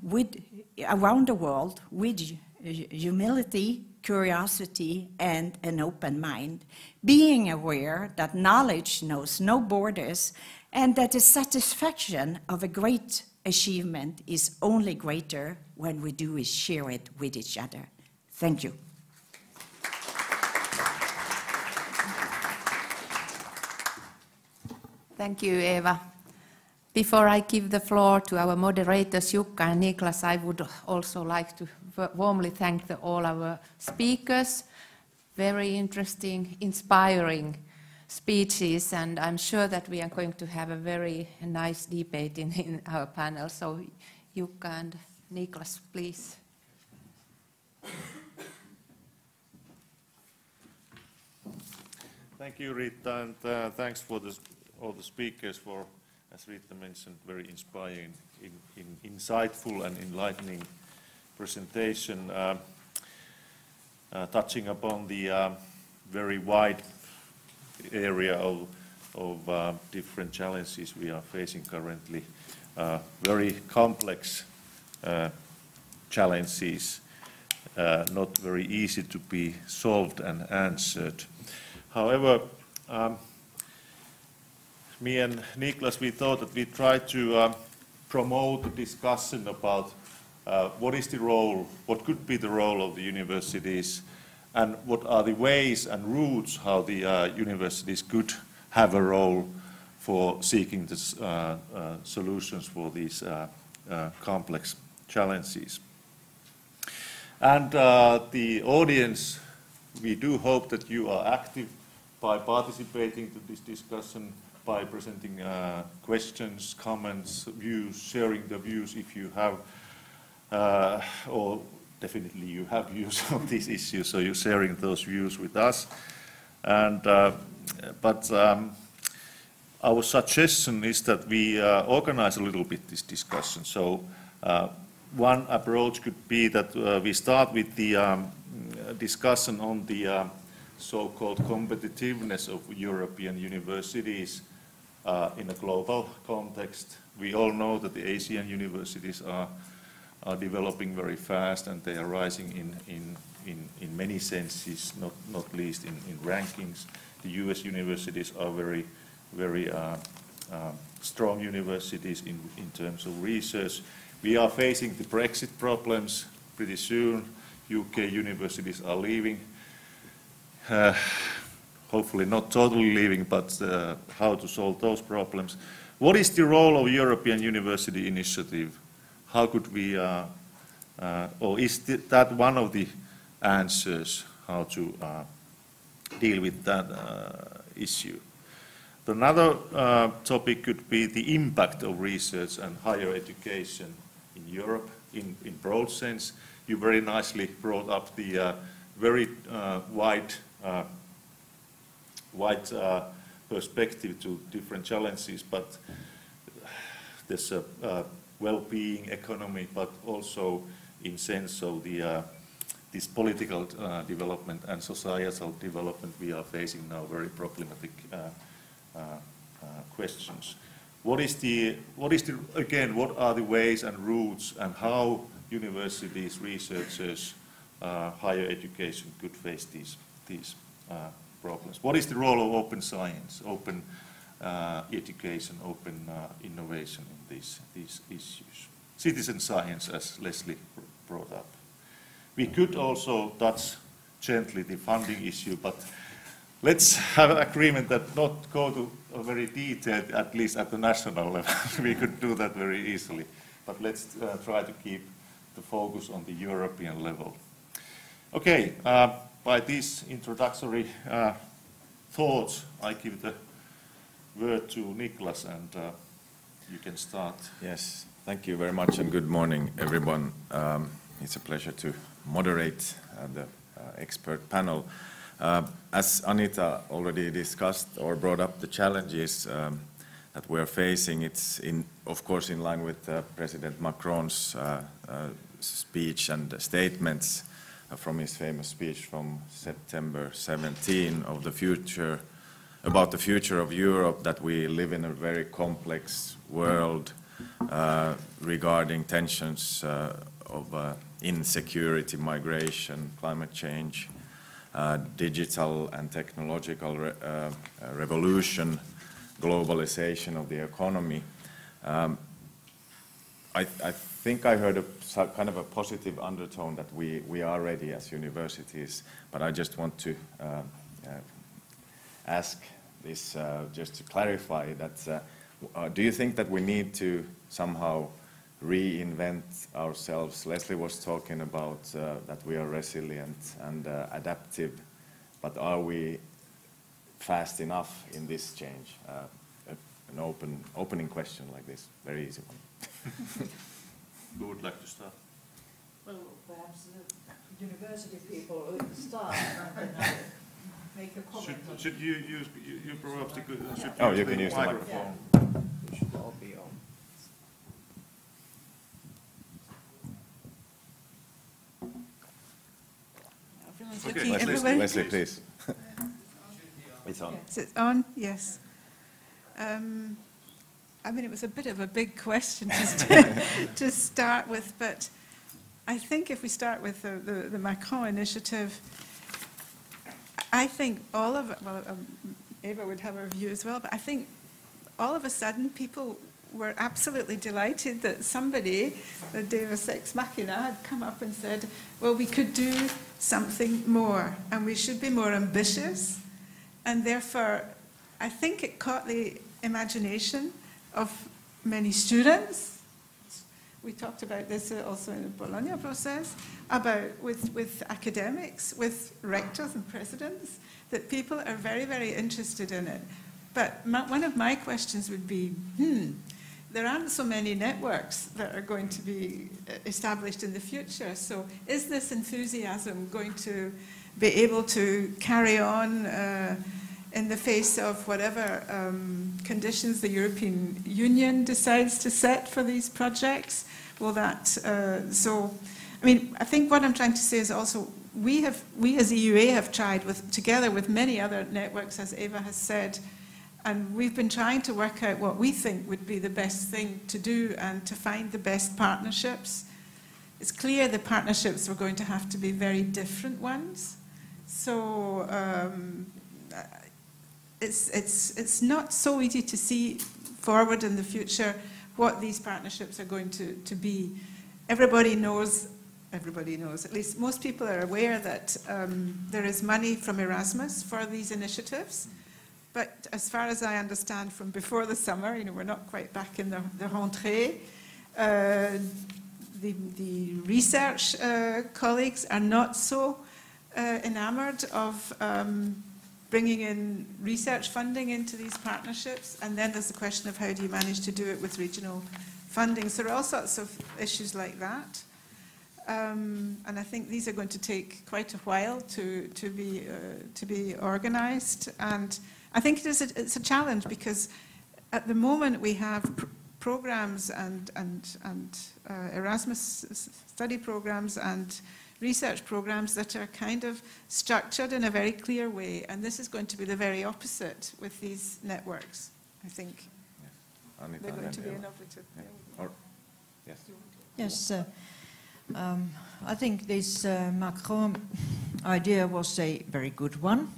the world with humility, curiosity, and an open mind, being aware that knowledge knows no borders, and that the satisfaction of a great achievement is only greater when we do is share it with each other. Thank you. Thank you, Eva. Before I give the floor to our moderators, Jukka and Niklas, I would also like to warmly thank all our speakers. Very interesting, inspiring speeches, and I'm sure that we are going to have a very nice debate in our panel. So, Jukka and Niklas, please. Thank you, Rita, and thanks for all the speakers for, as Rita mentioned, very inspiring, insightful and enlightening presentation, touching upon the very wide area of different challenges we are facing currently, very complex challenges, not very easy to be solved and answered. However, me and Niklas, we thought that we try to promote a discussion about what is the role, what could be the role of the universities, and what are the ways and routes how the universities could have a role for seeking this, solutions for these complex challenges. And the audience, we do hope that you are active by participating to this discussion, by presenting questions, comments, views, sharing the views if you have, or definitely you have views on these issues, so you're sharing those views with us. And but our suggestion is that we organize a little bit this discussion. So one approach could be that we start with the discussion on the so-called competitiveness of European universities in a global context. We all know that the Asian universities are developing very fast, and they are rising in many senses, not least in rankings. The US universities are very strong universities in terms of research. We are facing the Brexit problems pretty soon. UK universities are leaving. Hopefully not totally leaving, but how to solve those problems. What is the role of European University Initiative? How could we, or is that one of the answers how to deal with that issue? Another topic could be the impact of research and higher education in Europe in broad sense. You very nicely brought up the very wide wide perspective to different challenges, but there's a well-being economy, but also in sense of the this political development and societal development we are facing now, very problematic questions. What are the ways and routes and how universities, researchers, higher education could face these problems? What is the role of open science, open education, open innovation in these issues? Citizen science, as Lesley brought up. We could also touch gently the funding issue, but let's have an agreement that not go to a very detailed, at least at the national level. We could do that very easily, but let's try to keep the focus on the European level. Okay, by these introductory thoughts, I give the word to Niklas, and you can start. Yes, thank you very much, and good morning, everyone. It's a pleasure to moderate the expert panel. As Anita already discussed or brought up the challenges that we're facing, it's of course in line with President Macron's speech and statements from his famous speech from September 17 of the future, about the future of Europe, that we live in a very complex world regarding tensions of insecurity, migration, climate change, digital and technological revolution, globalization of the economy. I think I heard a kind of a positive undertone that we are ready as universities, but I just want to ask this just to clarify that do you think that we need to somehow reinvent ourselves? Lesley was talking about that we are resilient and adaptive, but are we fast enough in this change? An opening question like this, very easy one. Who would like to start? Well, perhaps the university people start and then make a comment. Should you use, you perhaps should you use can the use microphone. the microphone. We should all be on. Everyone's Okay, looking. Lesley, Everybody? Lesley, please. It's on. Is it on? Yes. I mean, it was a bit of a big question to start with, but I think if we start with the Macron initiative, I think all of it, well, Eva would have her view as well, but I think all of a sudden people were absolutely delighted that somebody, the Deus Ex Machina, had come up and said, well, we could do something more and we should be more ambitious. And therefore, I think it caught the imagination of many students. We talked about this also in the Bologna process, about with academics, with rectors and presidents, that people are very, very interested in it. But one of my questions would be, there aren't so many networks that are going to be established in the future. So is this enthusiasm going to be able to carry on in the face of whatever conditions the European Union decides to set for these projects? Will that, I mean, I think what I'm trying to say is also, we as EUA have tried together with many other networks, as Eva has said, and we've been trying to work out what we think would be the best thing to do and to find the best partnerships. It's clear the partnerships were going to have to be very different ones. So it's not so easy to see forward in the future what these partnerships are going to be. Everybody knows, at least most people are aware that there is money from Erasmus for these initiatives. But as far as I understand from before the summer, we're not quite back in the rentrée, the research colleagues are not so enamored of bringing in research funding into these partnerships. And then there's the question of how do you manage to do it with regional funding. So there are all sorts of issues like that. and I think these are going to take quite a while to be organised. And I think it's a challenge because at the moment we have programs and Erasmus study programs and research programs that are kind of structured in a very clear way, and this is going to be the very opposite with these networks, I think. Yes. Anita, they're going to be innovative. Yeah. Yes. Yes, I think this Macron idea was a very good one,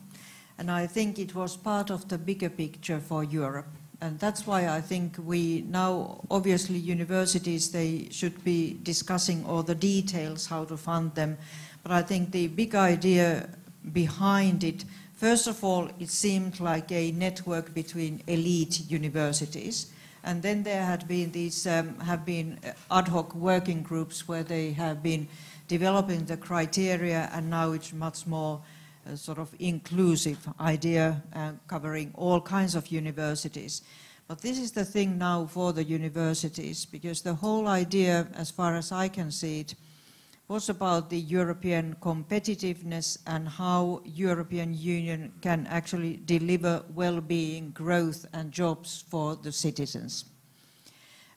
and I think it was part of the bigger picture for Europe. And that's why I think we now, obviously universities, they should be discussing all the details, how to fund them. But I think the big idea behind it, first of all, it seemed like a network between elite universities. And then there had been these have been ad hoc working groups where they have been developing the criteria, and now it's much more sort of inclusive idea covering all kinds of universities. But this is the thing now for the universities, because the whole idea, as far as I can see it, was about the European competitiveness and how European Union can actually deliver well-being, growth and jobs for the citizens.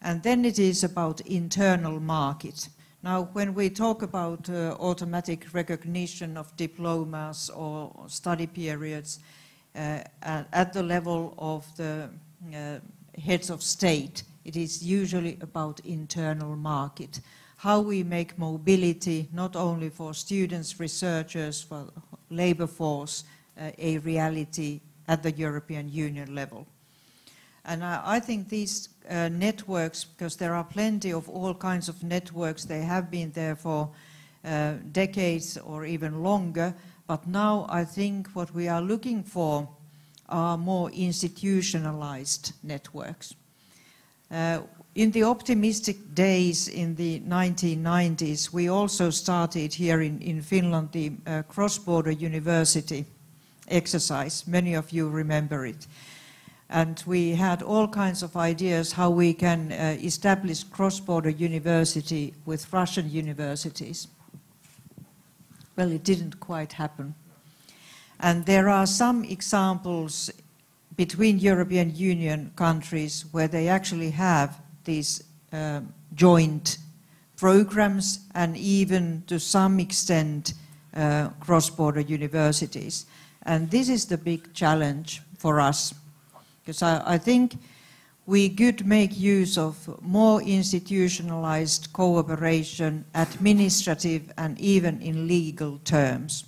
And then it is about internal market. Now, when we talk about automatic recognition of diplomas or study periods at the level of the heads of state, it is usually about internal market. How we make mobility, not only for students, researchers, for labor force, a reality at the European Union level. And I think these networks, because there are plenty of all kinds of networks, they have been there for decades or even longer, but now I think what we are looking for are more institutionalized networks. In the optimistic days in the 1990s, we also started here in Finland the cross-border university exercise. Many of you remember it. And we had all kinds of ideas how we can establish cross-border university with Russian universities. Well, it didn't quite happen. And there are some examples between European Union countries where they actually have these joint programs and even to some extent cross-border universities. And this is the big challenge for us, because I think we could make use of more institutionalized cooperation, administrative and even in legal terms.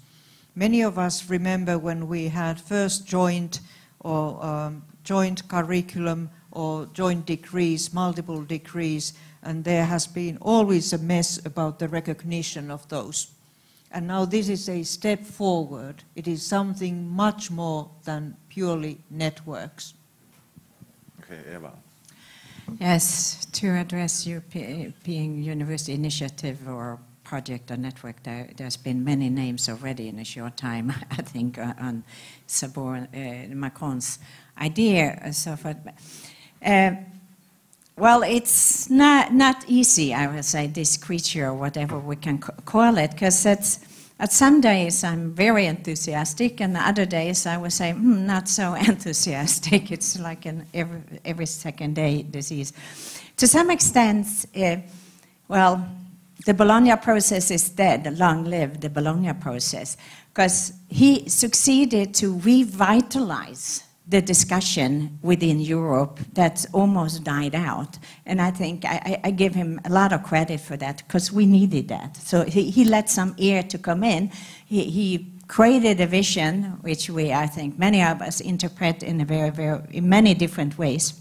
Many of us remember when we had first joint or joint curriculum or joint degrees, multiple degrees, and there has been always a mess about the recognition of those. And now this is a step forward. It is something much more than purely networks. Okay, Eva. Yes, to address European University Initiative or project or network, there's been many names already in a short time, I think, on Macron's idea. So forth. Well, it's not easy, I would say, this creature, or whatever we can call it, because at some days I'm very enthusiastic, and the other days I would say, not so enthusiastic. It's like an every second day disease. To some extent, well, the Bologna process is dead. Long live the Bologna process, because he succeeded to revitalize the discussion within Europe that's almost died out. And I think I give him a lot of credit for that, because we needed that. So he let some air to come in. He created a vision, which I think many of us interpret in in many different ways.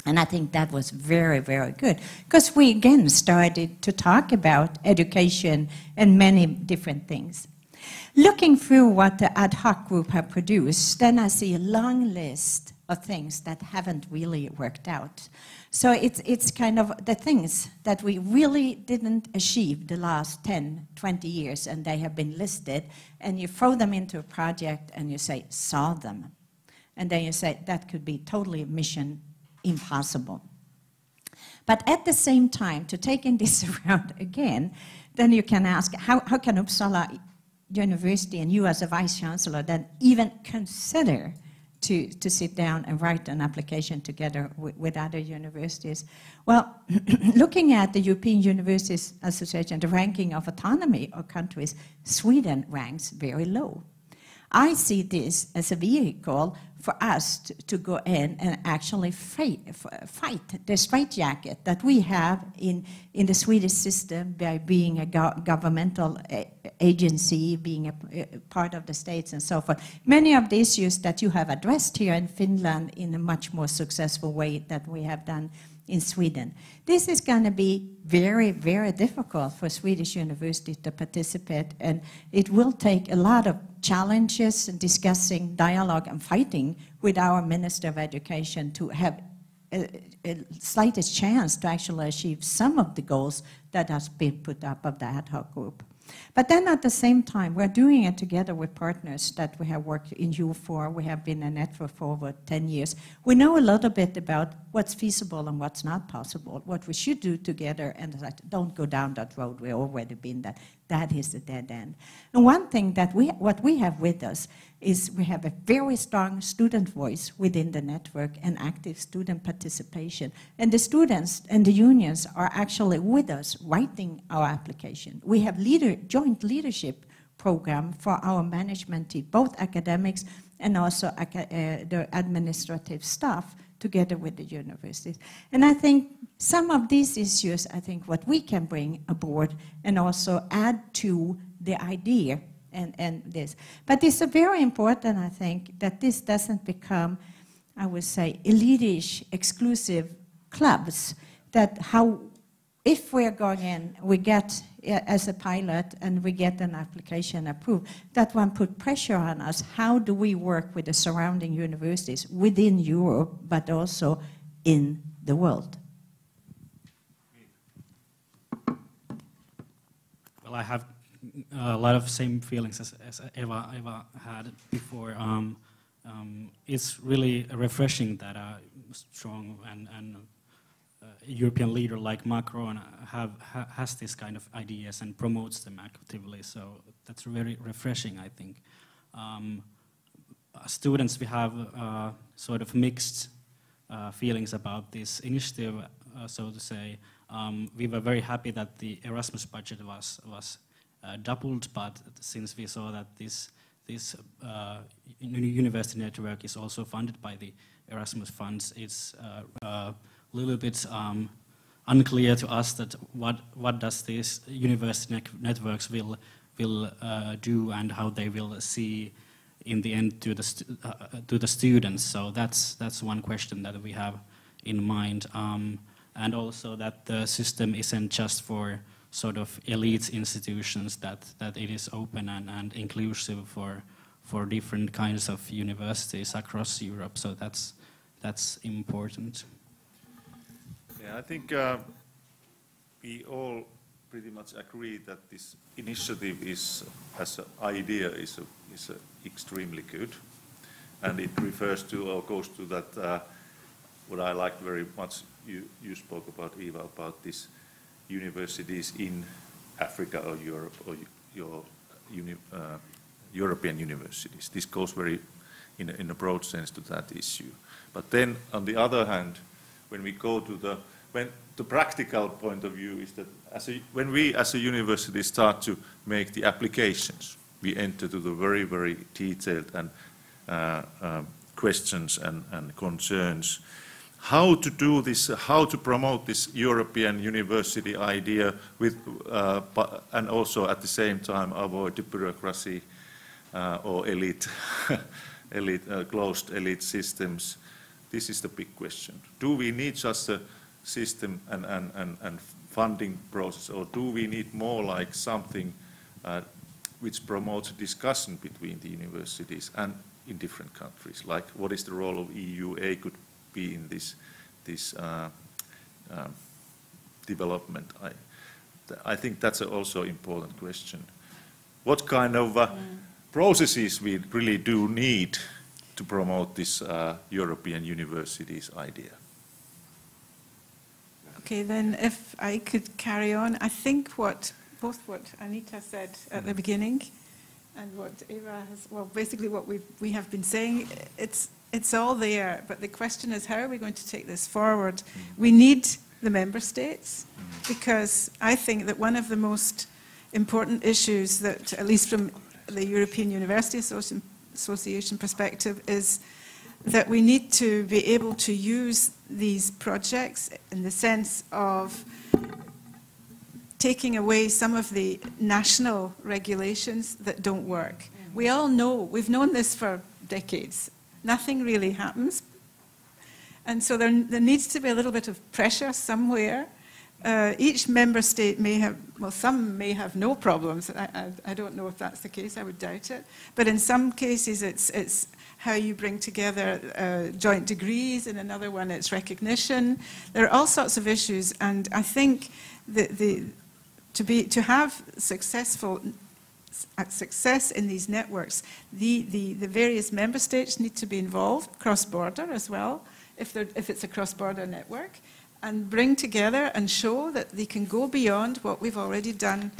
And I think that was very, very good, because we again started to talk about education and many different things. Looking through what the ad hoc group have produced, then I see a long list of things that haven't really worked out. So it's kind of the things that we really didn't achieve the last 10, 20 years, and they have been listed, and you throw them into a project and you say, solve them. And then you say, that could be totally mission impossible. But at the same time, to take in this around again, then you can ask, how can Uppsala University and you as a vice-chancellor then even consider to sit down and write an application together with other universities? Well, looking at the European Universities Association, the ranking of autonomy of countries, Sweden ranks very low. I see this as a vehicle for us to go in and actually fight the straitjacket that we have in the Swedish system by being a governmental agency, being a part of the states and so forth. Many of the issues that you have addressed here in Finland in a much more successful way than we have done in Sweden. This is going to be very, very difficult for Swedish universities to participate, and it will take a lot of challenges and discussing, dialogue and fighting with our Minister of Education to have a slightest chance to actually achieve some of the goals that has been put up of the ad hoc group. But then at the same time, we're doing it together with partners that we have worked in U4. We have been a network for over 10 years. We know a little bit about what's feasible and what's not possible, what we should do together, and that don't go down that road. We've already been that. That is the dead end. And one thing that what we have with us is we have a very strong student voice within the network and active student participation. And the students and the unions are actually with us writing our application. We have joint leadership program for our management team, both academics and also the administrative staff together with the universities. And I think some of these issues, I think what we can bring aboard and also add to the idea and this. But it's very important, I think, that this doesn't become, I would say, elitish, exclusive clubs, that if we're going in, we get as a pilot and we get an application approved, that one put pressure on us. How do we work with the surrounding universities within Europe, but also in the world? Well, I have a lot of same feelings as Eva had before. It's really refreshing that a strong and European leader like Macron has this kind of ideas and promotes them actively. So that's very refreshing, I think. Students, we have sort of mixed feelings about this initiative, so to say. We were very happy that the Erasmus budget was doubled, but since we saw that this university network is also funded by the Erasmus funds, it's a little bit unclear to us that what does these university networks will do and how they will see in the end to the students. So that's one question that we have in mind, and also that the system isn't just for sort of elite institutions, that it is open and inclusive for different kinds of universities across Europe. So that's important. Yeah, I think we all pretty much agree that this initiative as an idea is extremely good, and it refers to or goes to that what I liked very much. You spoke about, Eva, about this universities in Africa or Europe or your European universities. This goes very in a broad sense to that issue. But then on the other hand, when we go to the practical point of view is that when we as a university start to make the applications, we enter to the very, very detailed and questions and concerns. How to do this, how to promote this European university idea with, and also at the same time avoid the bureaucracy or elite, closed elite systems. This is the big question. Do we need just a system and funding process, or do we need more like something which promotes discussion between the universities and in different countries? Like, what is the role of EUA could be in this development? I think that's also an important question. What kind of processes we really do need to promote this European universities idea? Okay, then if I could carry on, I think what both what Anita said at the beginning and what Eva has, well, basically what we have been saying. It's all there, but the question is, how are we going to take this forward? We need the member states, because I think that one of the most important issues that, at least from the European University Association perspective, is that we need to be able to use these projects in the sense of taking away some of the national regulations that don't work. We all know, we've known this for decades. Nothing really happens. And so there needs to be a little bit of pressure somewhere. Each member state may have, well, some may have no problems. I don't know if that's the case, I would doubt it. But in some cases, it's how you bring together joint degrees. In another one, it's recognition. There are all sorts of issues. And I think that to have success in these networks, the various member states need to be involved, cross-border as well, if it's a cross-border network, and bring together and show that they can go beyond what we've already done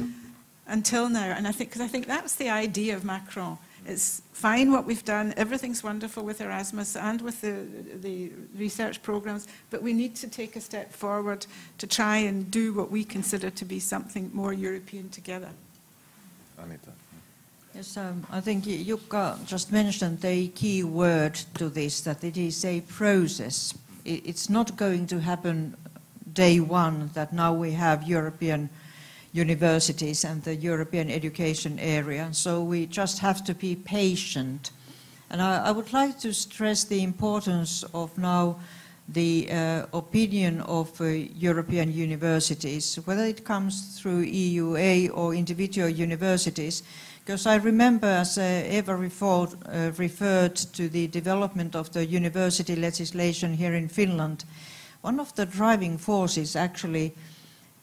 until now. And I think that's the idea of Macron. It's fine what we've done, everything's wonderful with Erasmus and with the research programs, but we need to take a step forward to try and do what we consider to be something more European together. Anita. Yes, I think Jukka just mentioned the key word to this, that it is a process. It's not going to happen day one, that now we have European universities and the European education area. So we just have to be patient. And I would like to stress the importance of now the opinion of European universities, whether it comes through EUA or individual universities. Because I remember, as Eva referred to the development of the university legislation here in Finland, one of the driving forces actually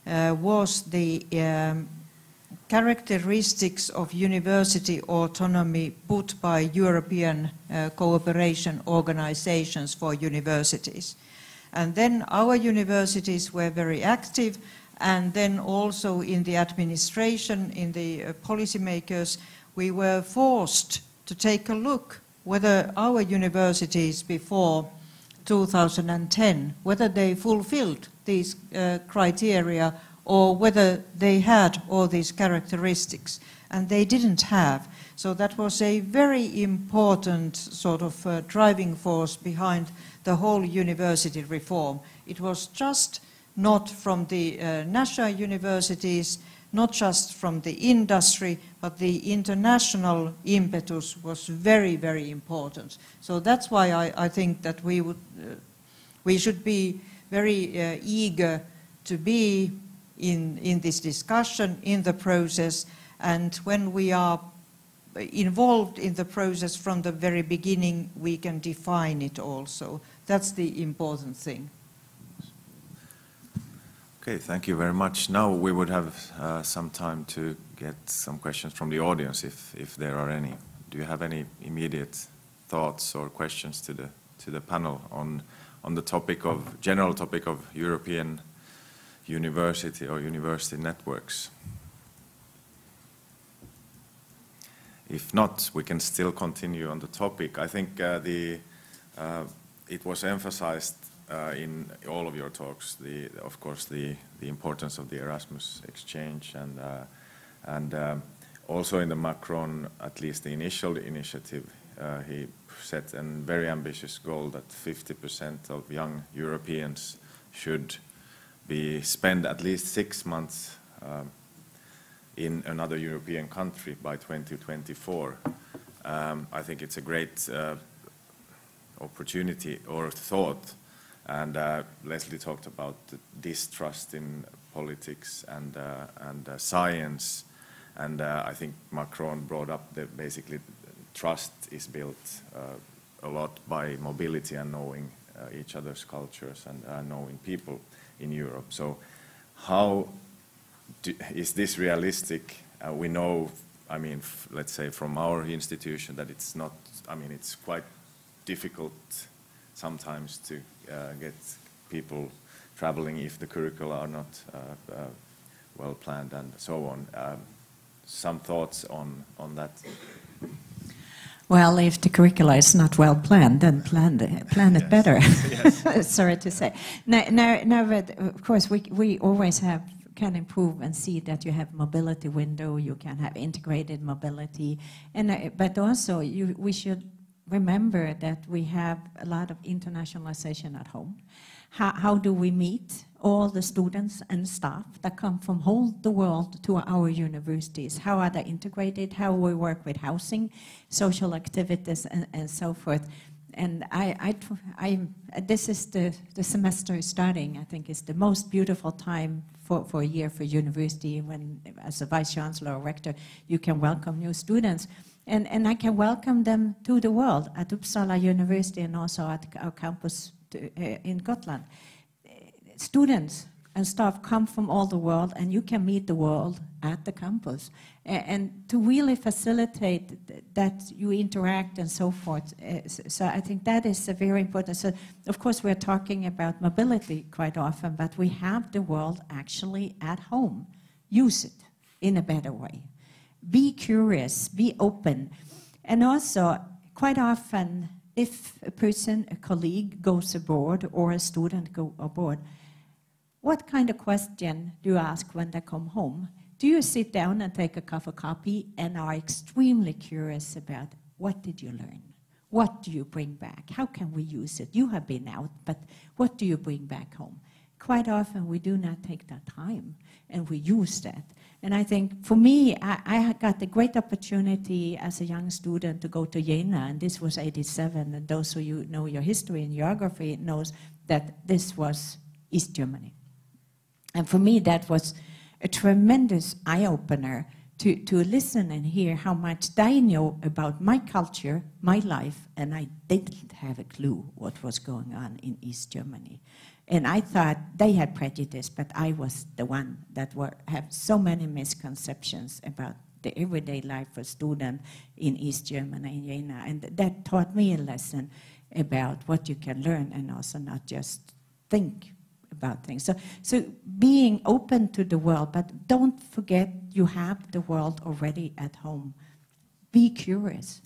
was the characteristics of university autonomy put by European cooperation organizations for universities. And then our universities were very active, and then also in the administration, in the policymakers, we were forced to take a look whether our universities before 2010, whether they fulfilled these criteria or whether they had all these characteristics, and they didn't have. So that was a very important sort of driving force behind the whole university reform. It was just not from the national universities, not just from the industry, but the international impetus was very, very important. So that's why I think that we should be very eager to be in this discussion, in the process, and when we are involved in the process from the very beginning, we can define it also. That's the important thing. Okay, thank you very much. Now we would have some time to get some questions from the audience, if there are any. Do you have any immediate thoughts or questions to the panel on the topic of general topic of European university or university networks? If not, we can still continue on the topic. I think it was emphasized in all of your talks, of course, the importance of the Erasmus exchange, and also in the Macron, at least the initial initiative, he set a very ambitious goal that 50% of young Europeans should spend at least 6 months in another European country by 2024. I think it's a great opportunity or thought. And Lesley talked about the distrust in politics and science, and I think Macron brought up that basically trust is built a lot by mobility and knowing each other's cultures and knowing people in Europe. So how is this realistic? We know, I mean, let's say from our institution that it's not, I mean, it's quite difficult sometimes to get people traveling if the curricula are not well planned and so on. Some thoughts on that? Well, if the curricula is not well planned, then plan it better. Yes. Sorry to say. No, but of course we always can improve and see that you have mobility window, you can have integrated mobility, and but also we should remember that we have a lot of internationalization at home. How do we meet all the students and staff that come from whole the world to our universities? How are they integrated? How we work with housing, social activities, and so forth. And this is the semester starting. I think it's the most beautiful time for a year for university when, as a vice chancellor or rector, you can welcome new students. And I can welcome them to the world at Uppsala University and also at our campus in Gotland. Students and staff come from all the world, and you can meet the world at the campus. And to really facilitate that you interact and so forth, so I think that is very important. So, of course, we're talking about mobility quite often, but we have the world actually at home. Use it in a better way. Be curious, be open. And also, quite often, if a person, a colleague goes abroad or a student go abroad, what kind of question do you ask when they come home? Do you sit down and take a cup of coffee and are extremely curious about what did you learn? What do you bring back? How can we use it? You have been out, but what do you bring back home? Quite often we do not take that time and we use that. And I think for me, I got the great opportunity as a young student to go to Jena, and this was 87, and those of you know your history and geography knows that this was East Germany. And for me, that was a tremendous eye-opener to listen and hear how much they know about my culture, my life, and I didn't have a clue what was going on in East Germany. And I thought they had prejudice, but I was the one that have so many misconceptions about the everyday life of student in East Germany and Jena. And that taught me a lesson about what you can learn and also not just think about things. So being open to the world, but don't forget you have the world already at home. Be curious.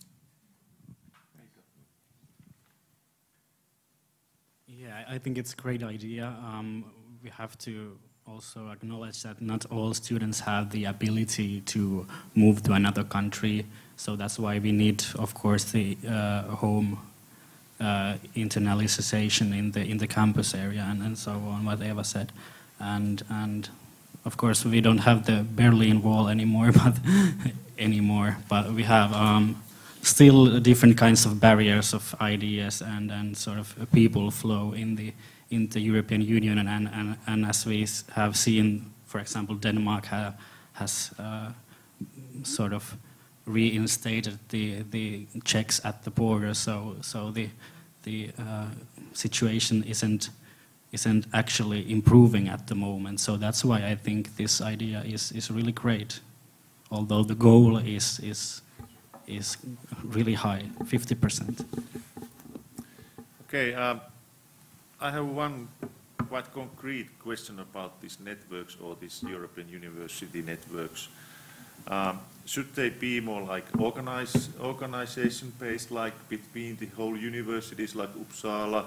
Yeah, I think it's a great idea. We have to also acknowledge that not all students have the ability to move to another country. So that's why we need, of course, the home internalization in the campus area and so on, what Eva said. And of course, we don't have the Berlin Wall anymore, but we have still different kinds of barriers of ideas and sort of people flow in the European Union, and as we have seen, for example, Denmark has sort of reinstated the checks at the border, so the situation isn't actually improving at the moment. So that's why I think this idea is really great, although the goal is really high, 50%. Okay, I have one quite concrete question about these networks or these European university networks. Should they be more like organization-based, like between the whole universities like Uppsala,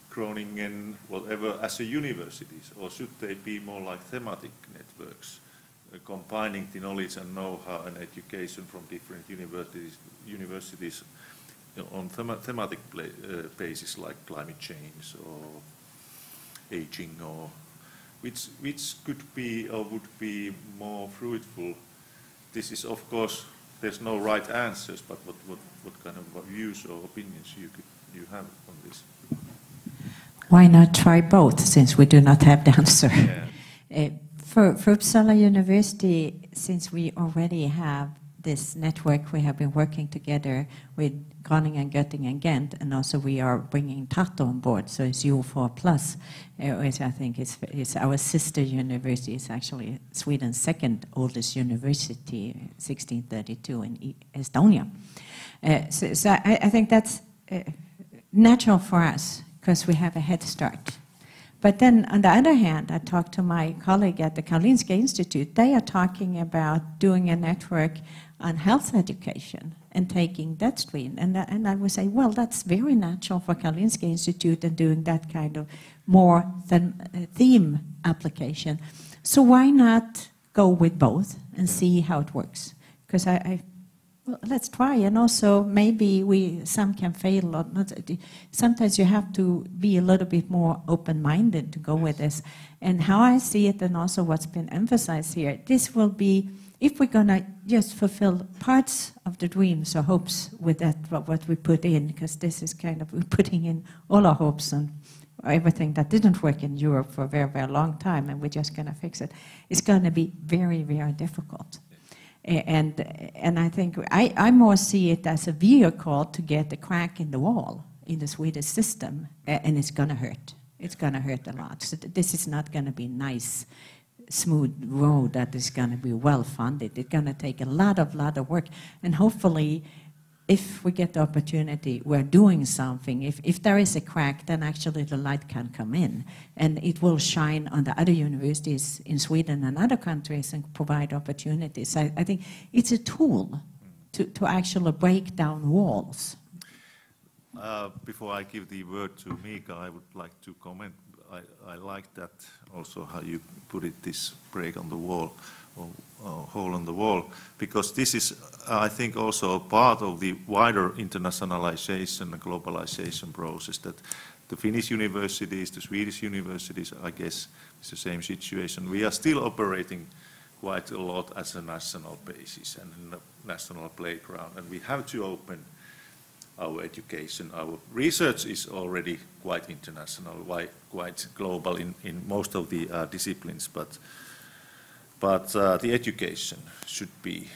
Groningen, whatever, as a universities, or should they be more like thematic networks, combining the knowledge and know-how and education from different universities on thematic basis like climate change or aging, or which could be or would be more fruitful? This is, of course, there's no right answers, but what kind of views or opinions you have on this? Why not try both, since we do not have the answer? Yeah. For Uppsala University, since we already have this network, we have been working together with Groningen, Göttingen, Ghent, and also we are bringing Tartu on board, so it's U4+, which I think is our sister university. It's actually Sweden's second oldest university, 1632 in Estonia. So I think that's natural for us, because we have a head start. But then, on the other hand, I talked to my colleague at the Karolinska Institute. They are talking about doing a network on health education and taking that stream. And I would say, well, that's very natural for Karolinska Institute and doing that kind of more theme application. So why not go with both and see how it works? Because well, let's try, and also maybe some can fail. Or not. Sometimes you have to be a little bit more open-minded to go with this. And how I see it, and also what's been emphasized here, this will be, if we're going to just fulfill parts of the dreams or hopes with that, what we put in, because this is kind of, we're putting in all our hopes on everything that didn't work in Europe for a very, very long time, and we're just going to fix it. It's going to be very, very difficult. And I think I more see it as a vehicle to get a crack in the wall in the Swedish system, and it's going to hurt. It's going to hurt a lot. So this is not going to be nice, smooth road that is going to be well funded. It's going to take a lot of work, and hopefully, if we get the opportunity, we're doing something. If there is a crack, then actually the light can come in, and it will shine on the other universities in Sweden and other countries and provide opportunities. I think it's a tool to actually break down walls. Before I give the word to Miika, I would like to comment. I like that also how you put it, this break on the wall, or hole on the wall, because this is, I think, also a part of the wider internationalization and globalization process, that the Finnish universities, the Swedish universities, I guess, it's the same situation. We are still operating quite a lot as a national basis and in a national playground, and we have to open our education. Our research is already quite international, quite global in most of the disciplines, but the education should be,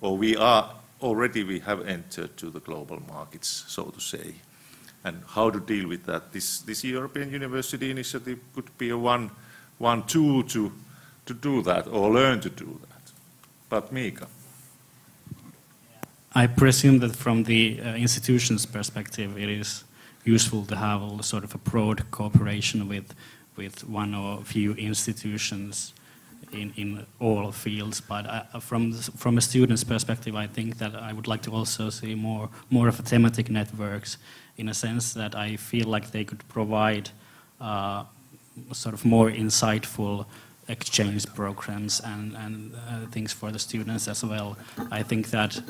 or we have entered to the global markets, so to say. And how to deal with that? This European University Initiative could be a one tool to do that, or learn to do that. But Miika. I presume that from the institution's perspective, it is useful to have a sort of a broad cooperation with one or a few institutions in all fields. But from a student's perspective, I think that I would like to also see more of a thematic networks, in a sense that I feel like they could provide sort of more insightful exchange programs and things for the students as well. I think that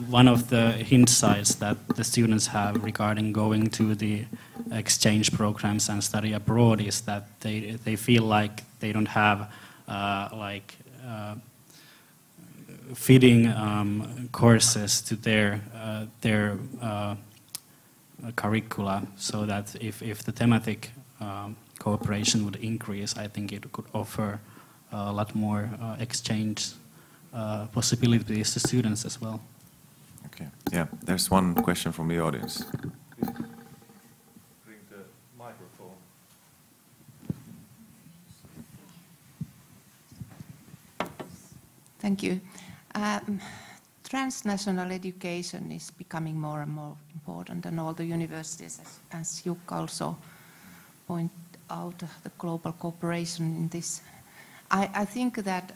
one of the insights that the students have regarding going to the exchange programs and study abroad is that they feel like they don't have fitting courses to their curricula, so that if the thematic cooperation would increase, I think it could offer a lot more exchange possibilities to students as well. Okay. Yeah, there's one question from the audience. Bring the microphone. Thank you. Transnational education is becoming more and more important, and all the universities, as Jukka also pointed out, the global cooperation in this. I think that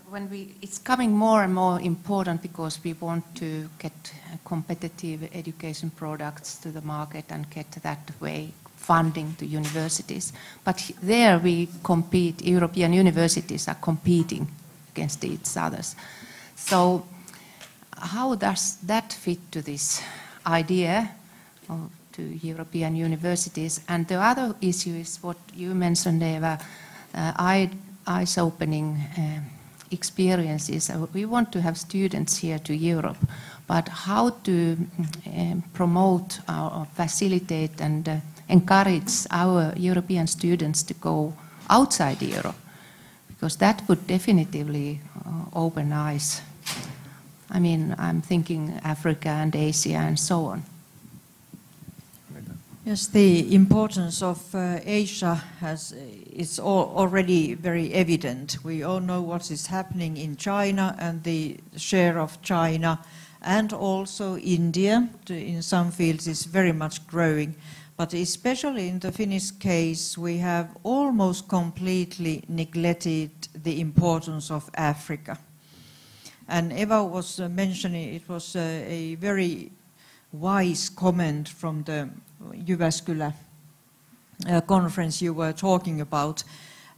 it's coming more and more important because we want to get competitive education products to the market and get that way funding to universities. But there we compete, European universities are competing against each other. So how does that fit to this idea to European universities? And the other issue is what you mentioned, Eva, eyes-opening experiences. We want to have students here to Europe, but how to promote or facilitate and encourage our European students to go outside Europe, because that would definitively open eyes. I mean, I'm thinking Africa and Asia and so on. Yes, the importance of Asia is already very evident. We all know what is happening in China and the share of China, and also India in some fields is very much growing. But especially in the Finnish case, we have almost completely neglected the importance of Africa. And Eva was mentioning, it was a very wise comment from the Jyväskylä conference you were talking about,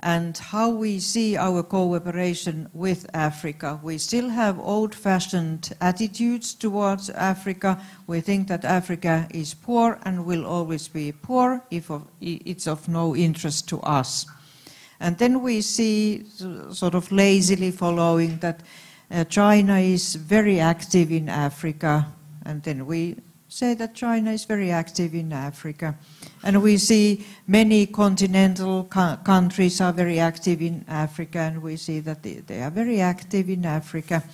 and how we see our cooperation with Africa. We still have old-fashioned attitudes towards Africa. We think that Africa is poor and will always be poor if it's of no interest to us. And then we see, sort of lazily following, that China is very active in Africa, and then we say that China is very active in Africa. And we see many continental countries are very active in Africa, and we see that they are very active in Africa.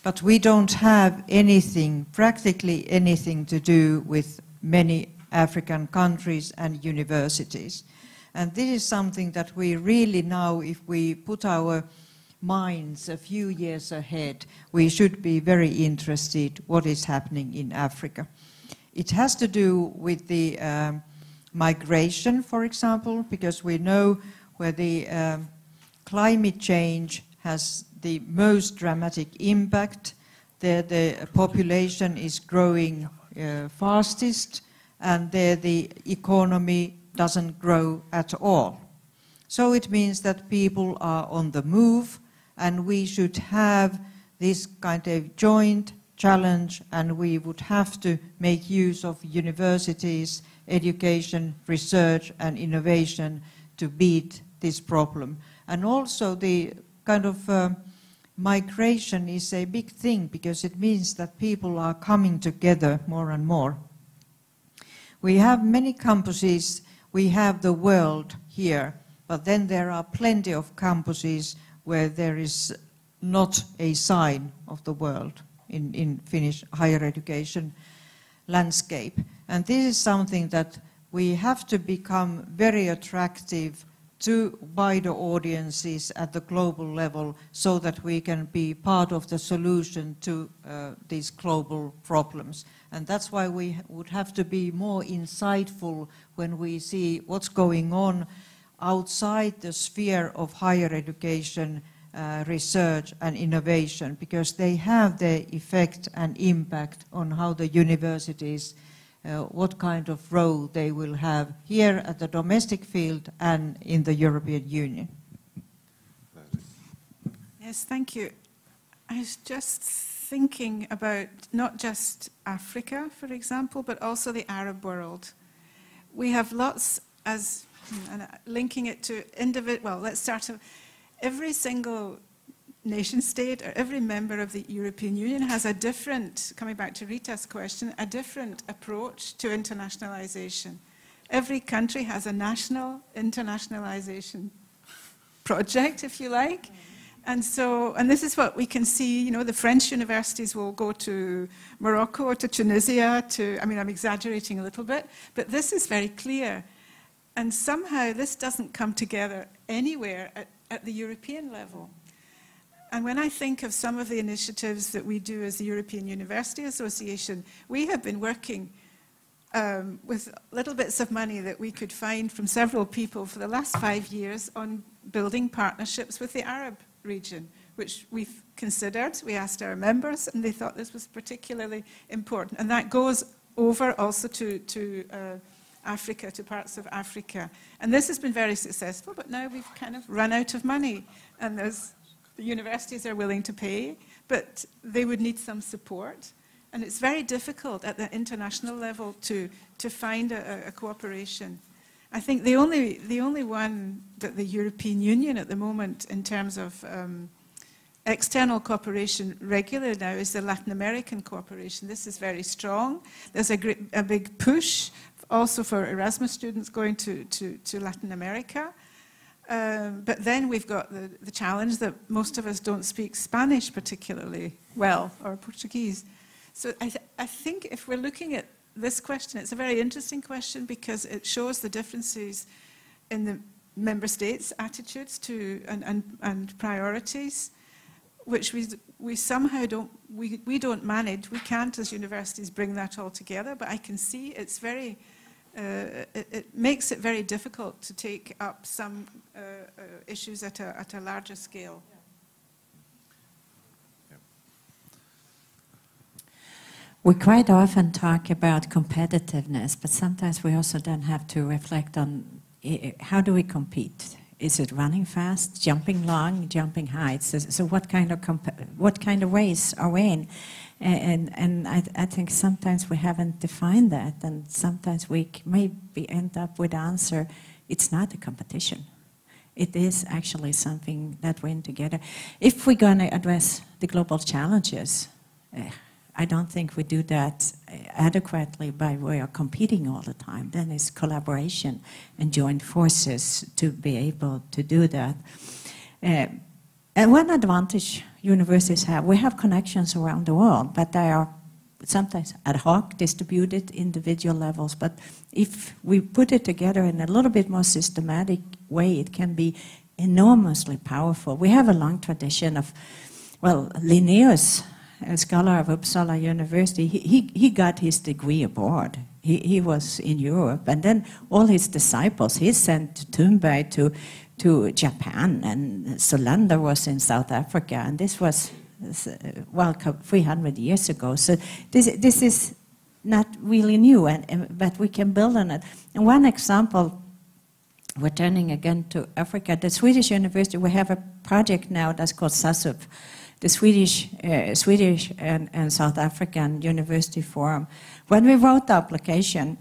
But we don't have anything, practically anything, to do with many African countries and universities. And this is something that we really now, if we put our minds a few years ahead, we should be very interested what is happening in Africa. It has to do with the migration, for example, because we know where the climate change has the most dramatic impact, there the population is growing fastest, and there the economy doesn't grow at all. So it means that people are on the move, and we should have this kind of joint challenge, and we would have to make use of universities, education, research and innovation to beat this problem. And also the kind of migration is a big thing, because it means that people are coming together more and more. We have many campuses, we have the world here, but then there are plenty of campuses where there is not a sign of the world in Finnish higher education landscape. And this is something that we have to become very attractive to wider audiences at the global level, so that we can be part of the solution to these global problems. And that's why we would have to be more insightful when we see what's going on outside the sphere of higher education, research and innovation, because they have their effect and impact on how the universities, what kind of role they will have here at the domestic field and in the European Union. Yes, thank you. I was just thinking about not just Africa, for example, but also the Arab world. We have lots, as linking it to well, let's start. Every single nation state or every member of the European Union has a different, coming back to Rita's question, a different approach to internationalization. Every country has a national internationalization project, if you like. And so, and this is what we can see, you know, the French universities will go to Morocco or to Tunisia to, I mean, I'm exaggerating a little bit, but this is very clear. And somehow this doesn't come together anywhere at the European level. And when I think of some of the initiatives that we do as the European University Association, we have been working with little bits of money that we could find from several people for the last 5 years on building partnerships with the Arab region, which we've considered. We asked our members, and they thought this was particularly important. And that goes over also to Africa, to parts of Africa. And this has been very successful, but now we've kind of run out of money. And the universities are willing to pay, but they would need some support. And it's very difficult at the international level to find a cooperation. I think the only one that the European Union at the moment in terms of external cooperation regular now is the Latin American cooperation. This is very strong. There's a big push also for Erasmus students going to Latin America. But then we've got the challenge that most of us don't speak Spanish particularly well, or Portuguese. So I think if we're looking at this question, it's a very interesting question because it shows the differences in the member states' attitudes to and priorities, which we somehow don't manage. We can't as universities bring that all together, but I can see it's very it makes it very difficult to take up some issues at a larger scale. We quite often talk about competitiveness, but sometimes we also then have to reflect on how do we compete? Is it running fast, jumping long, jumping high? So what kind of race are we in? And I think sometimes we haven't defined that, and sometimes we maybe end up with the answer, it's not a competition. It is actually something that we're in together. If we're going to address the global challenges, I don't think we do that adequately by way of competing all the time. Then it's collaboration and joint forces to be able to do that. And one advantage universities have, we have connections around the world, but they are sometimes ad hoc, distributed, individual levels. But if we put it together in a little bit more systematic way, it can be enormously powerful. We have a long tradition of, well, Linnaeus, a scholar of Uppsala University, he got his degree abroad. He was in Europe, and then all his disciples, he sent to Thunberg to Japan, and Solander was in South Africa, and this was, well, 300 years ago. So this is not really new, but we can build on it. And one example, we're turning again to Africa, the Swedish university, we have a project now that's called SASUP, the Swedish and South African University Forum. When we wrote the application,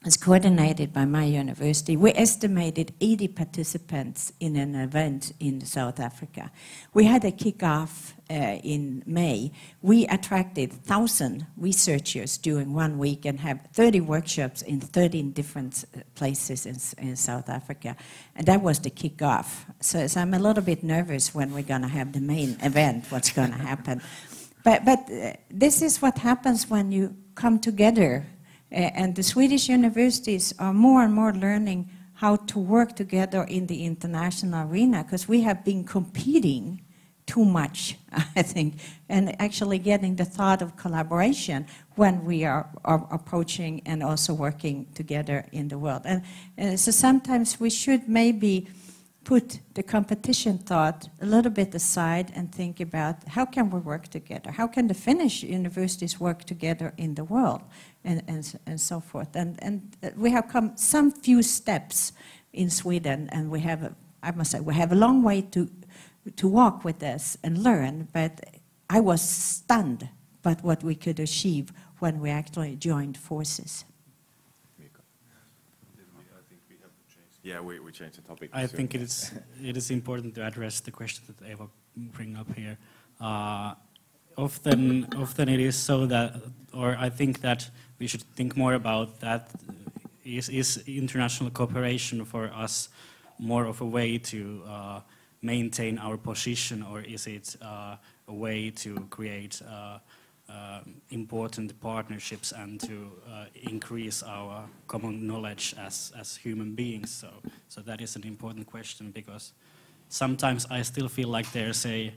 it's coordinated by my university. We estimated 80 participants in an event in South Africa. We had a kickoff in May. We attracted 1,000 researchers during 1 week and have 30 workshops in 13 different places in South Africa. And that was the kickoff. So I'm a little bit nervous when we're going to have the main event, what's going to happen. But this is what happens when you come together. And the Swedish universities are more and more learning how to work together in the international arena, because we have been competing too much, I think, and actually getting the thought of collaboration when we are approaching and also working together in the world. And so sometimes we should maybe put the competition thought a little bit aside and think about how can we work together? How can the Finnish universities work together in the world? And so forth. And we have come some few steps in Sweden, and we have, I must say, we have a long way to walk with this and learn, but I was stunned by what we could achieve when we actually joined forces. Miika. I think we have to change. Yeah, we changed the topic. I think it is important to address the question that Eva bring up here. Often it is so that, or I think that we should think more about that. Is international cooperation for us more of a way to maintain our position, or is it a way to create important partnerships and to increase our common knowledge as human beings? So that is an important question, because sometimes I still feel like there's a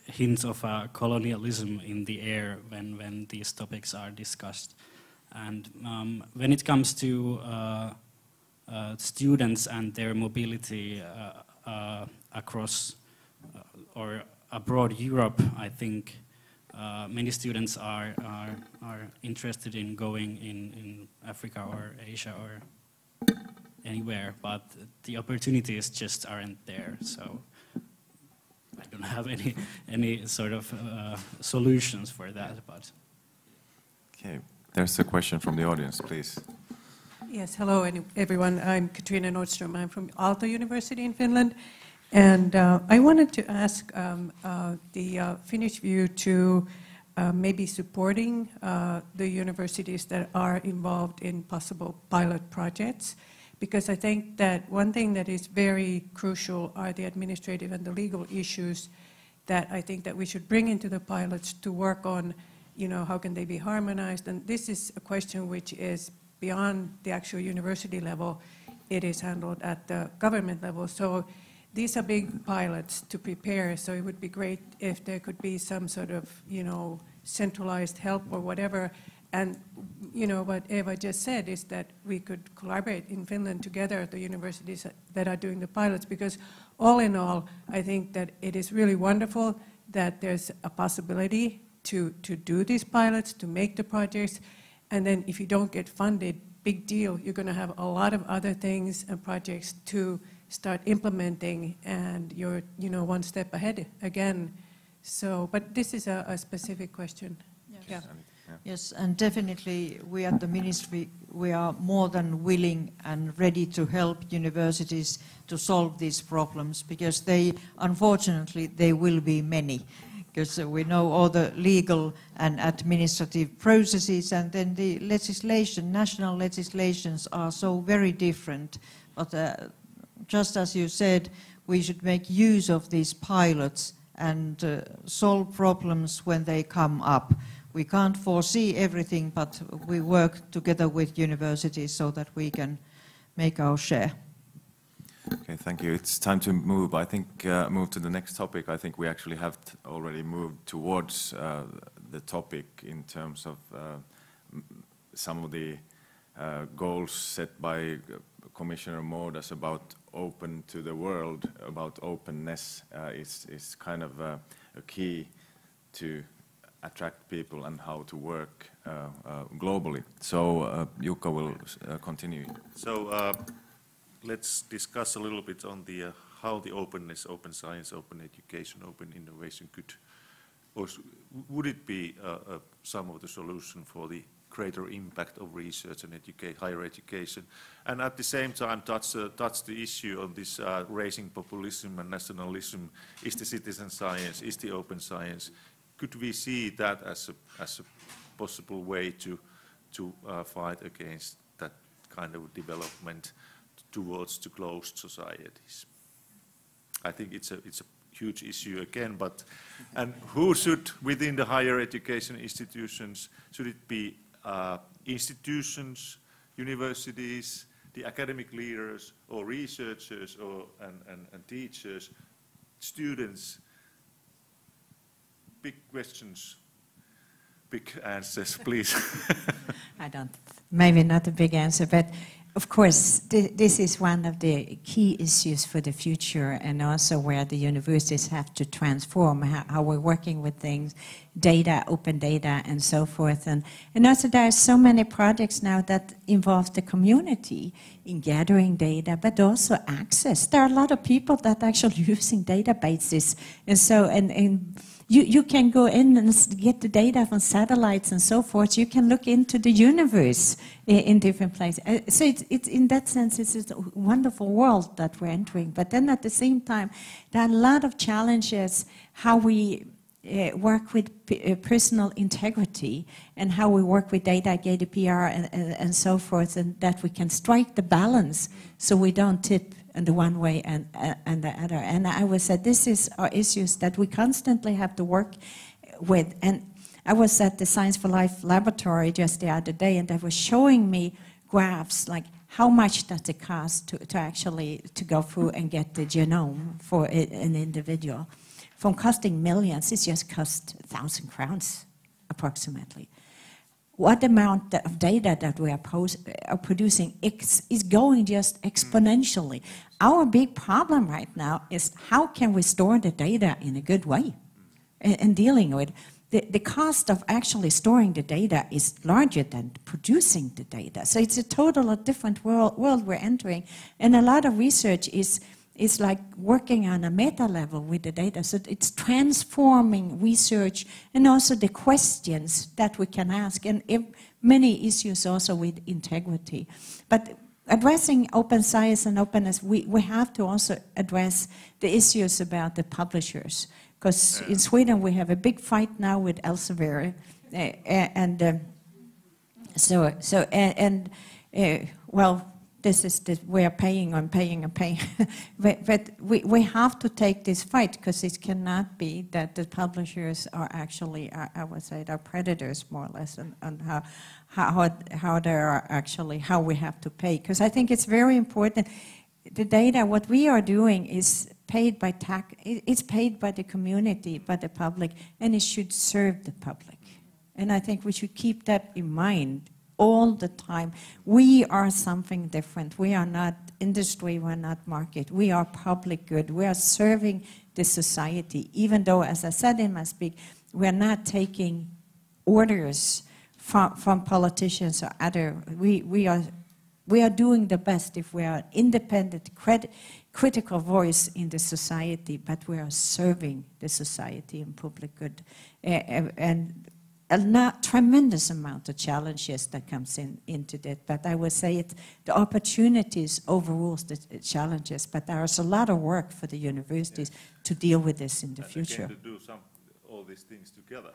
hint of colonialism in the air when these topics are discussed. And when it comes to students and their mobility across or abroad Europe, I think many students are interested in going in Africa or Asia or anywhere, but the opportunities just aren't there. So I don't have any sort of solutions for that. But okay, there's a question from the audience, please. Yes, hello everyone. I'm Katrina Nordström. I'm from Aalto University in Finland. And I wanted to ask the Finnish view to maybe supporting the universities that are involved in possible pilot projects, because I think that one thing that is very crucial are the administrative and the legal issues that I think that we should bring into the pilots to work on, you know, how can they be harmonized? And this is a question which is beyond the actual university level. It is handled at the government level. So these are big pilots to prepare, so it would be great if there could be some sort of, you know, centralized help or whatever And you know what Eva just said is that we could collaborate in Finland together, the universities that are doing the pilots, because all in all, I think that it is really wonderful that there's a possibility to do these pilots, to make the projects, and then if you don't get funded, big deal, you're going to have a lot of other things and projects to start implementing, and you're one step ahead again. So, but this is a specific question. Yes. Yeah. Yes, and definitely we at the ministry, we are more than willing and ready to help universities to solve these problems, because unfortunately, they will be many, because we know all the legal and administrative processes, and then the legislation, national legislations are so very different. But just as you said, we should make use of these pilots and solve problems when they come up. We can't foresee everything, but we work together with universities so that we can make our share. Okay, thank you. It's time to move. I think move to the next topic. I think we actually have already moved towards the topic in terms of some of the goals set by Commissioner Modas about open to the world, about openness is kind of a key to attract people and how to work globally. So Jukka will continue. So let's discuss a little bit on the how the openness, open science, open education, open innovation would it be some of the solution for the greater impact of research and higher education, and at the same time touch the issue on this raising populism and nationalism. Is the citizen science, is the open science? Could we see that as a possible way to fight against that kind of development towards the closed societies? I think it's a huge issue again, and who should, within the higher education institutions, should it be institutions, universities, the academic leaders, or researchers, and teachers, students? Big questions, big answers, please. Maybe not a big answer, but of course, this is one of the key issues for the future, and also where the universities have to transform how we're working with things, data, open data, and so forth. And also there are so many projects now that involve the community in gathering data, but also access. There are a lot of people that are actually using databases, and so you can go in and get the data from satellites and so forth. You can look into the universe in different places. So it's in that sense, it's a wonderful world that we're entering. But then at the same time, there are a lot of challenges how we work with personal integrity and how we work with data, GDPR, and so forth, and that we can strike the balance so we don't tip in the one way and the other. And I would say this are issues that we constantly have to work with. And I was at the Science for Life laboratory just the other day, and they were showing me graphs like how much does it cost to actually go through and get the genome for an individual. From costing millions, it just costs 1,000 crowns approximately. What amount of data that we are producing is going just exponentially. Our big problem right now is how can we store the data in a good way and dealing with the cost of actually storing the data is larger than producing the data. So it's a totally different world we're entering, and a lot of research is like working on a meta level with the data. So it's transforming research and also the questions that we can ask, and many issues also with integrity. But addressing open science and openness, we have to also address the issues about the publishers. Because in Sweden we have a big fight now with Elsevier, well, this is we are paying and paying and paying, but we have to take this fight, because it cannot be that the publishers are actually, I would say, they're predators more or less on how they are actually, how we have to pay. Because I think it's very important. The data, what we are doing is paid by tax. It's paid by the community, by the public, and it should serve the public. And I think we should keep that in mind all the time. We are something different. We are not industry, we're not market. We are public good. We are serving the society, even though, as I said in my speech, we're not taking orders from politicians or other. We are doing the best if we are independent, critical voice in the society, but we are serving the society in public good. And a tremendous amount of challenges that comes into that, but I would say the opportunities overrules the challenges, but there is a lot of work for the universities to deal with this in the future. Again, to do all these things together.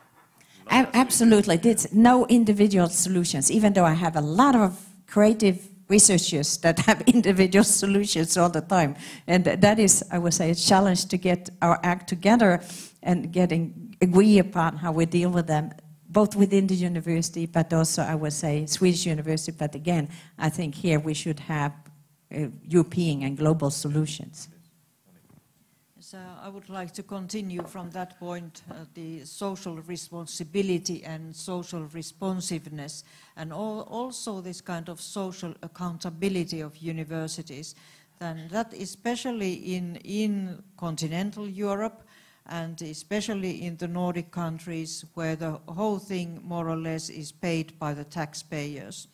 Absolutely, there's no individual solutions, even though I have a lot of creative researchers that have individual solutions all the time. And that is, I would say, a challenge to get our act together and agree upon how we deal with them, both within the university, but also, I would say, Swedish university. But again, I think here we should have European and global solutions. So I would like to continue from that point, the social responsibility and social responsiveness, and also this kind of social accountability of universities. And that especially in continental Europe, and especially in the Nordic countries, where the whole thing more or less is paid by the taxpayers.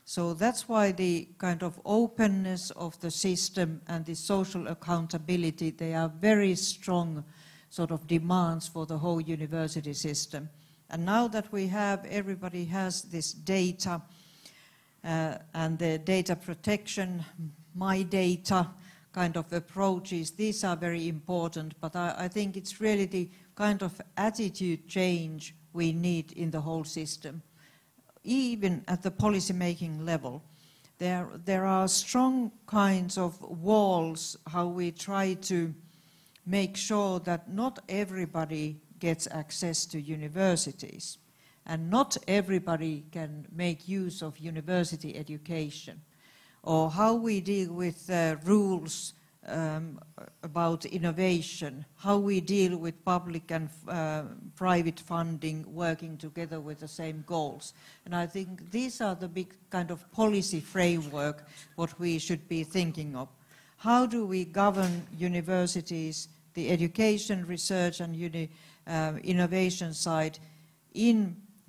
So that's why the kind of openness of the system and the social accountability, they are very strong sort of demands for the whole university system. And now that everybody has this data and the data protection, my data kind of approaches, these are very important, but I think it's really the kind of attitude change we need in the whole system. Even at the policy-making level, there are strong kinds of walls how we try to make sure that not everybody gets access to universities, and not everybody can make use of university education, or how we deal with rules about innovation, how we deal with public and private funding working together with the same goals. And I think these are the big kind of policy framework what we should be thinking of. How do we govern universities, the education, research and innovation side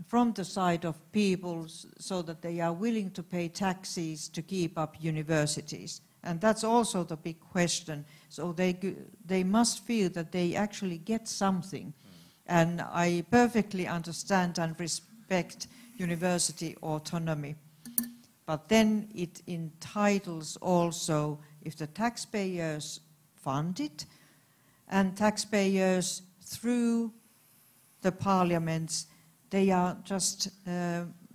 from the side of people so that they are willing to pay taxes to keep up universities? And that's also the big question. So they must feel that they actually get something. And I perfectly understand and respect university autonomy. But then it entitles also, if the taxpayers fund it, and taxpayers through the parliaments, they are just,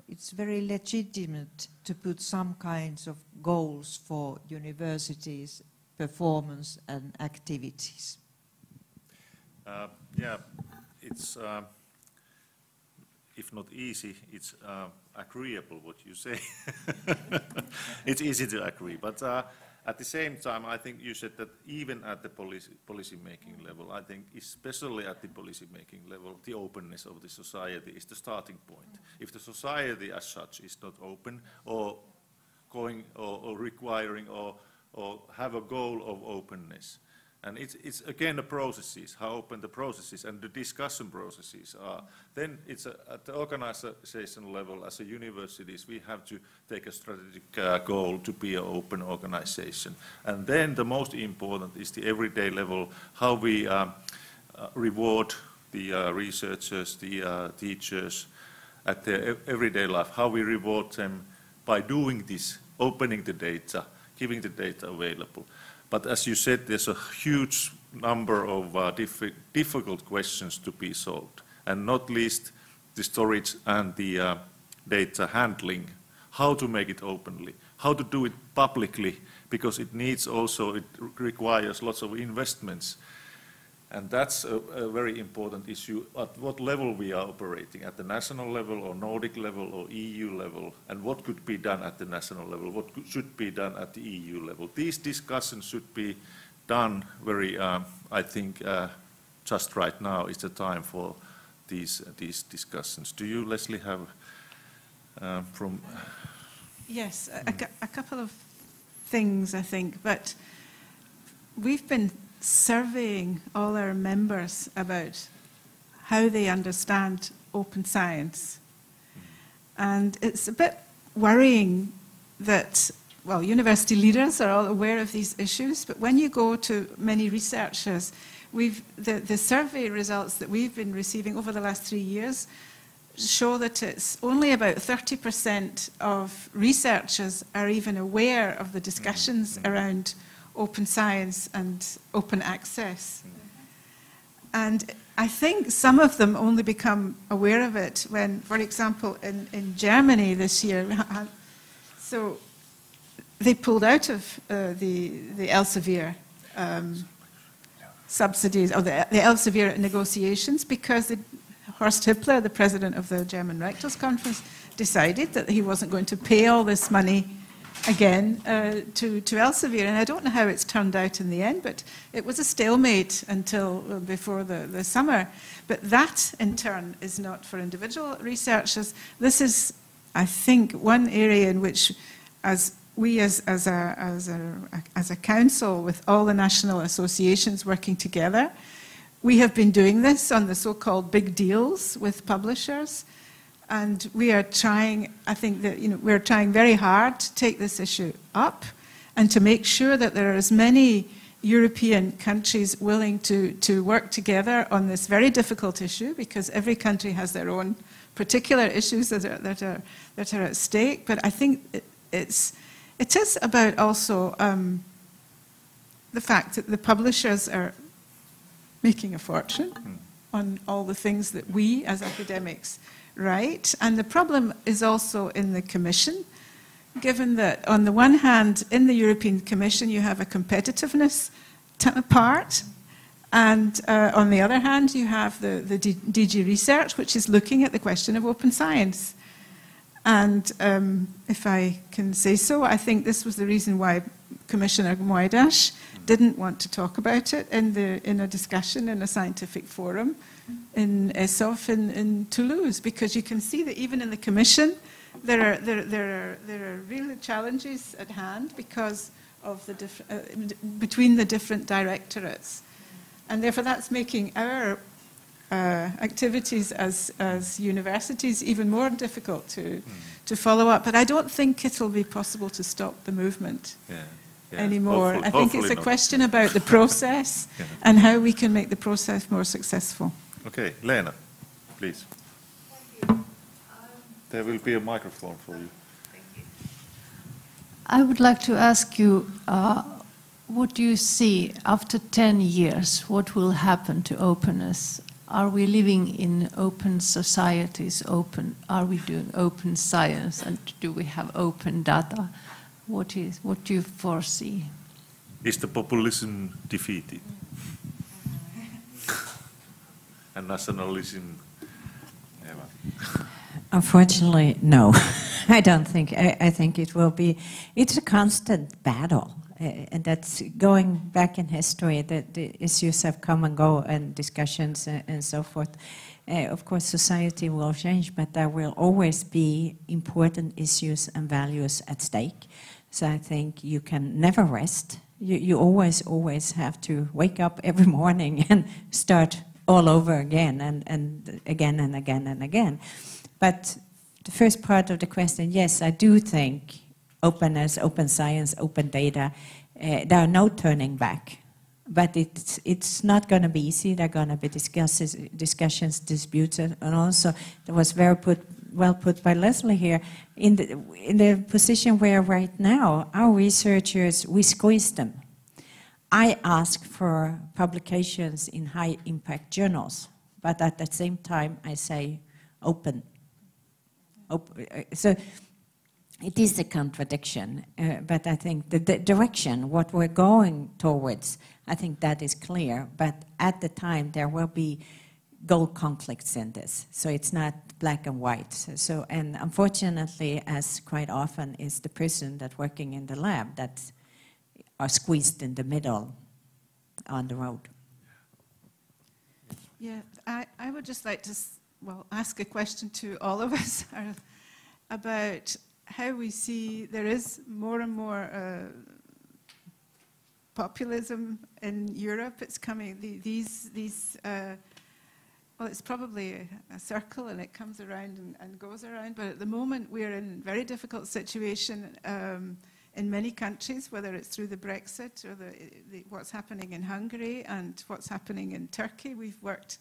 it's very legitimate to put some kinds of goals for universities' performance and activities. Yeah, it's, if not easy, it's agreeable what you say. It's easy to agree, but at the same time, I think you said that even at the policy-making level, I think especially at the policy-making level, the openness of the society is the starting point. If the society as such is not open or going or requiring or have a goal of openness, and it's again the processes, how open the processes and the discussion processes are. Then it's at the organization level, as a universities, we have to take a strategic goal to be an open organization. And then the most important is the everyday level, how we reward the researchers, the teachers at their everyday life, how we reward them by doing this, opening the data, giving the data available. But as you said, there's a huge number of difficult questions to be solved, and not least the storage and the data handling, how to make it openly, how to do it publicly, because it needs also, it requires lots of investments. And that's a very important issue, at what level we are operating, at the national level or Nordic level or EU level, and what could be done at the national level, what should be done at the EU level. These discussions should be done very, I think, just right now is the time for these discussions. Do you, Lesley, have from? Yes, a couple of things, I think, but we've been surveying all our members about how they understand open science. And it's a bit worrying that, well, university leaders are all aware of these issues, but when you go to many researchers, the survey results that we've been receiving over the last 3 years show that it's only about 30% of researchers are even aware of the discussions around open science and open access. And I think some of them only become aware of it when, for example, in Germany this year, so they pulled out of the Elsevier subsidies, or the Elsevier negotiations, because Horst Hippler, the president of the German Rectors Conference, decided that he wasn't going to pay all this money again to Elsevier. And I don't know how it's turned out in the end, but it was a stalemate until before the summer. But that, in turn, is not for individual researchers. This is, I think, one area in which, as a council with all the national associations working together, we have been doing this on the so-called big deals with publishers. And we are trying, I think that, we're trying very hard to take this issue up and to make sure that there are as many European countries willing to work together on this very difficult issue, because every country has their own particular issues that are at stake. But I think it is about also the fact that the publishers are making a fortune on all the things that we as academics write. And the problem is also in the Commission, given that on the one hand, in the European Commission, you have a competitiveness part, and on the other hand, you have the DG Research, which is looking at the question of open science. And if I can say so, I think this was the reason why Commissioner Moedas didn't want to talk about it in a discussion in a scientific forum in ESOF in Toulouse, because you can see that even in the Commission there are real challenges at hand because of the between the different directorates, and therefore that's making our activities as universities even more difficult to follow up. But I don't think it'll be possible to stop the movement anymore. I think it's a question about the process and how we can make the process more successful. Okay, Lena, please. There will be a microphone for you. Thank you. I would like to ask you, what do you see after 10 years? What will happen to openness? Are we living in open societies? Are we doing open science? And do we have open data? What do you foresee? Is the populism defeated? And nationalism? Unfortunately, no. I don't think. I think it will be. It's a constant battle, and that's going back in history. That the issues have come and go, and discussions and so forth. Of course, society will change, but there will always be important issues and values at stake. So I think you can never rest. You always have to wake up every morning and start all over again and again and again and again. But the first part of the question, yes, I do think openness, open science, open data, there are no turning back. But it's not going to be easy. There are going to be discussions, disputes, and also there was well put by Lesley here. In the position we are right now, our researchers, we squeeze them. I ask for publications in high-impact journals, but at the same time I say open. So it is a contradiction, but I think the direction, what we're going towards, I think that is clear, but at the time there will be goal conflicts in this, so it's not black and white. So, and unfortunately, as quite often is the person that's working in the lab that are squeezed in the middle on the road. Yeah, I would just like to, ask a question to all of us about how we see there is more and more populism in Europe. It's coming, well, it's probably a circle and it comes around and goes around, but at the moment we're in a very difficult situation in many countries, whether it's through the Brexit or what's happening in Hungary and what's happening in Turkey. We've worked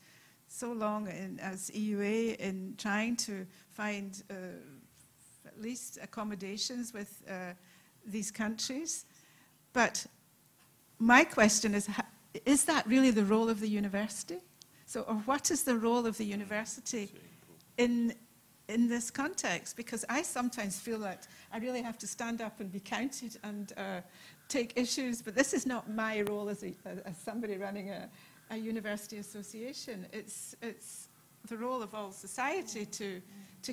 so long as EUA in trying to find at least accommodations with these countries. But my question is that really the role of the university? So, or what is the role of the university in this context? Because I sometimes feel that I really have to stand up and be counted and take issues, but this is not my role as somebody running a university association. It's the role of all society to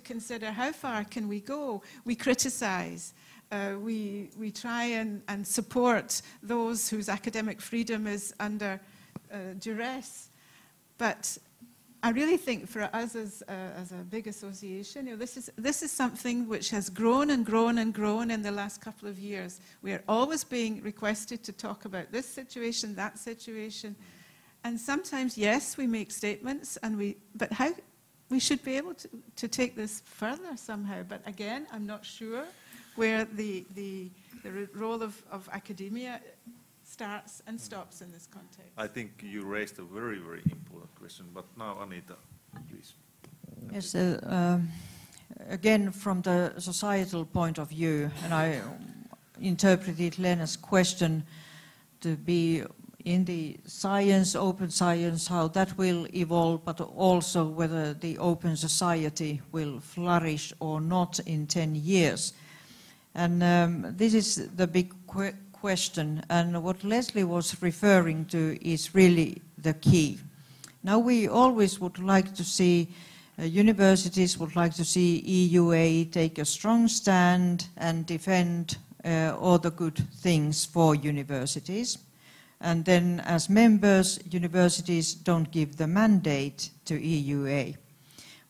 consider how far can we go. We criticize, we try and support those whose academic freedom is under duress. But I really think for us as a big association, you know, this is something which has grown and grown and grown in the last couple of years. We are always being requested to talk about this situation, that situation. And sometimes, yes, we make statements, but how we should be able to take this further somehow. But again, I'm not sure where the role of academia starts and stops in this context. I think you raised a very, very important question, but now Anita, please. Yes, again, from the societal point of view, and I interpreted Lena's question to be in the science, open science, how that will evolve, but also whether the open society will flourish or not in 10 years. And this is the big question, and what Lesley was referring to is really the key. Now we always would like to see, universities would like to see EUA take a strong stand and defend all the good things for universities. And then as members, universities don't give the mandate to EUA.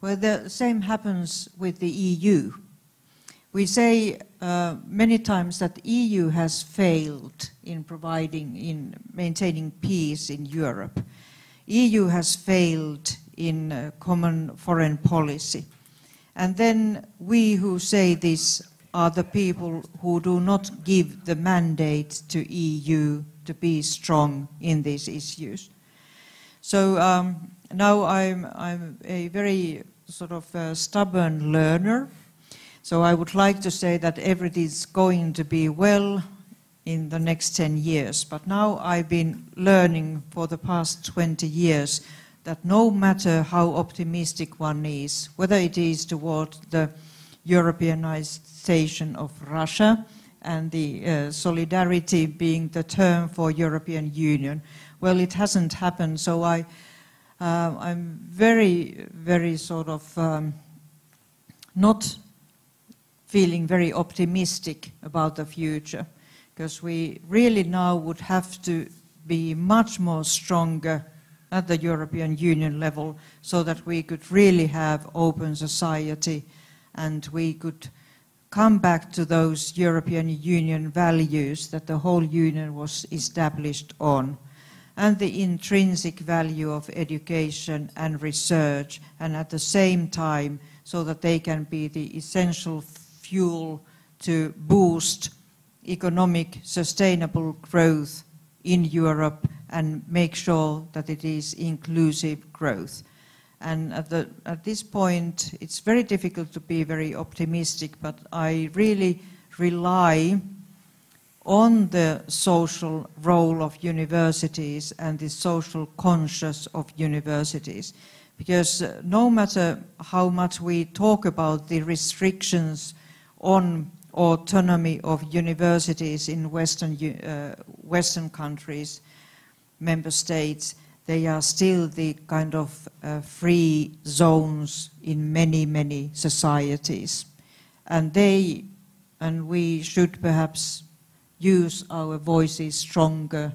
Well, the same happens with the EU. We say many times that EU has failed in maintaining peace in Europe. EU has failed in common foreign policy. And then we who say this are the people who do not give the mandate to EU to be strong in these issues. So now I'm a very sort of stubborn learner. So I would like to say that everything's going to be well in the next 10 years. But now I've been learning for the past 20 years that no matter how optimistic one is, whether it is toward the Europeanization of Russia and the solidarity being the term for European Union, well, it hasn't happened. So I'm very, very sort of not feeling very optimistic about the future, because we really now would have to be much more stronger at the European Union level so that we could really have open society and we could come back to those European Union values that the whole Union was established on, and the intrinsic value of education and research, and at the same time so that they can be the essential fuel to boost economic sustainable growth in Europe and make sure that it is inclusive growth. And at this point, it's very difficult to be very optimistic, but I really rely on the social role of universities and the social conscience of universities. Because no matter how much we talk about the restrictions on autonomy of universities in Western countries, member states, they are still the kind of free zones in many, many societies. And we should perhaps use our voices stronger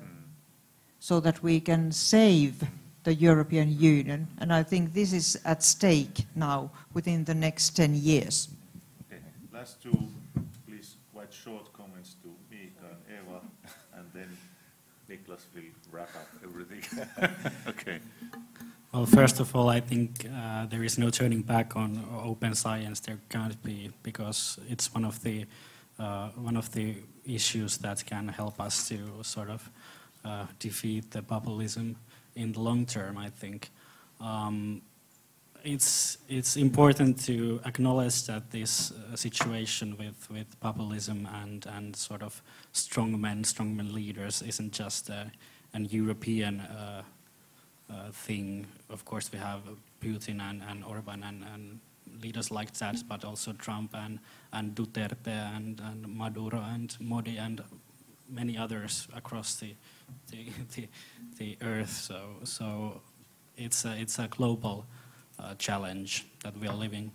so that we can save the European Union. And I think this is at stake now within the next 10 years. Okay. Last two, please, quite short comments to Miika and Eva, and then Niklas will wrap up everything. Okay. Well, first of all, I think there is no turning back on open science. There can't be, because it's one of the issues that can help us to sort of defeat the populism in the long term, I think. It's important to acknowledge that this situation with populism and sort of strongmen leaders isn't just an European thing. Of course, we have Putin and Orban and leaders like that, but also Trump and Duterte and Maduro and Modi and many others across the earth. So it's a global challenge that we are living.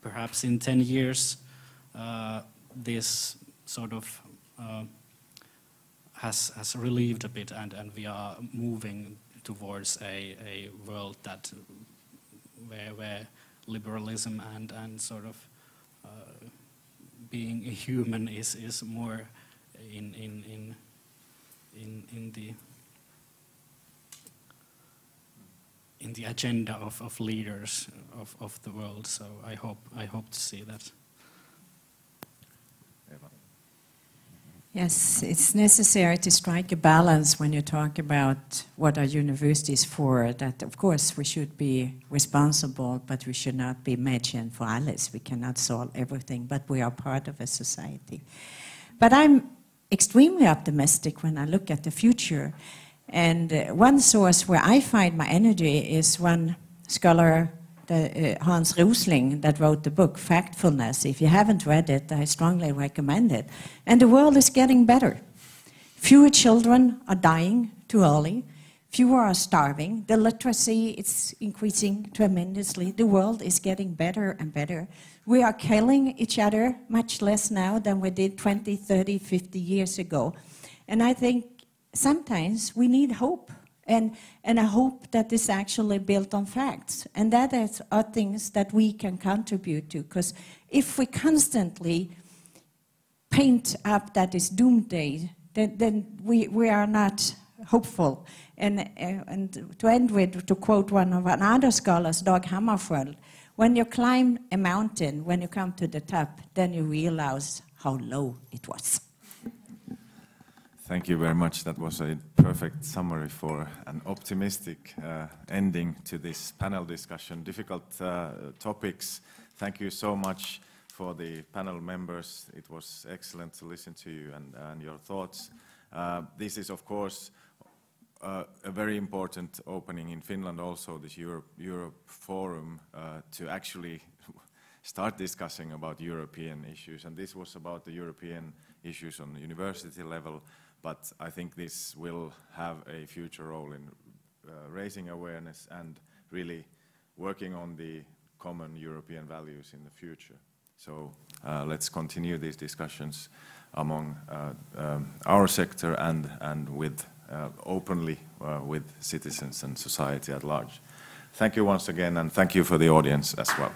Perhaps in 10 years, this sort of has relieved a bit, and we are moving towards a world that where liberalism and sort of being a human is more in the agenda of leaders of the world. So I hope to see that. Yes, it's necessary to strike a balance when you talk about what our universities for, that of course we should be responsible, but we should not be Mädchen för alles. We cannot solve everything, but we are part of a society. But I'm extremely optimistic when I look at the future. And one source where I find my energy is one scholar, Hans Rosling, that wrote the book Factfulness. If you haven't read it, I strongly recommend it. And the world is getting better. Fewer children are dying too early. Fewer are starving. The literacy is increasing tremendously. The world is getting better and better. We are killing each other much less now than we did 20, 30, 50 years ago. And I think sometimes we need hope. And a hope that is actually built on facts. And that are things that we can contribute to. Because if we constantly paint up that is doomsday, then we are not hopeful. And to end with, to quote one of another scholars, Dag Hammarskjöld, when you climb a mountain, when you come to the top, then you realize how low it was. Thank you very much. That was a perfect summary for an optimistic ending to this panel discussion. Difficult topics. Thank you so much for the panel members. It was excellent to listen to you and your thoughts. This is, of course, a very important opening in Finland also, this Europe Forum, to actually start discussing about European issues. And this was about the European issues on the university level. But I think this will have a future role in raising awareness and really working on the common European values in the future. So let's continue these discussions among our sector and with openly with citizens and society at large. Thank you once again, and thank you for the audience as well.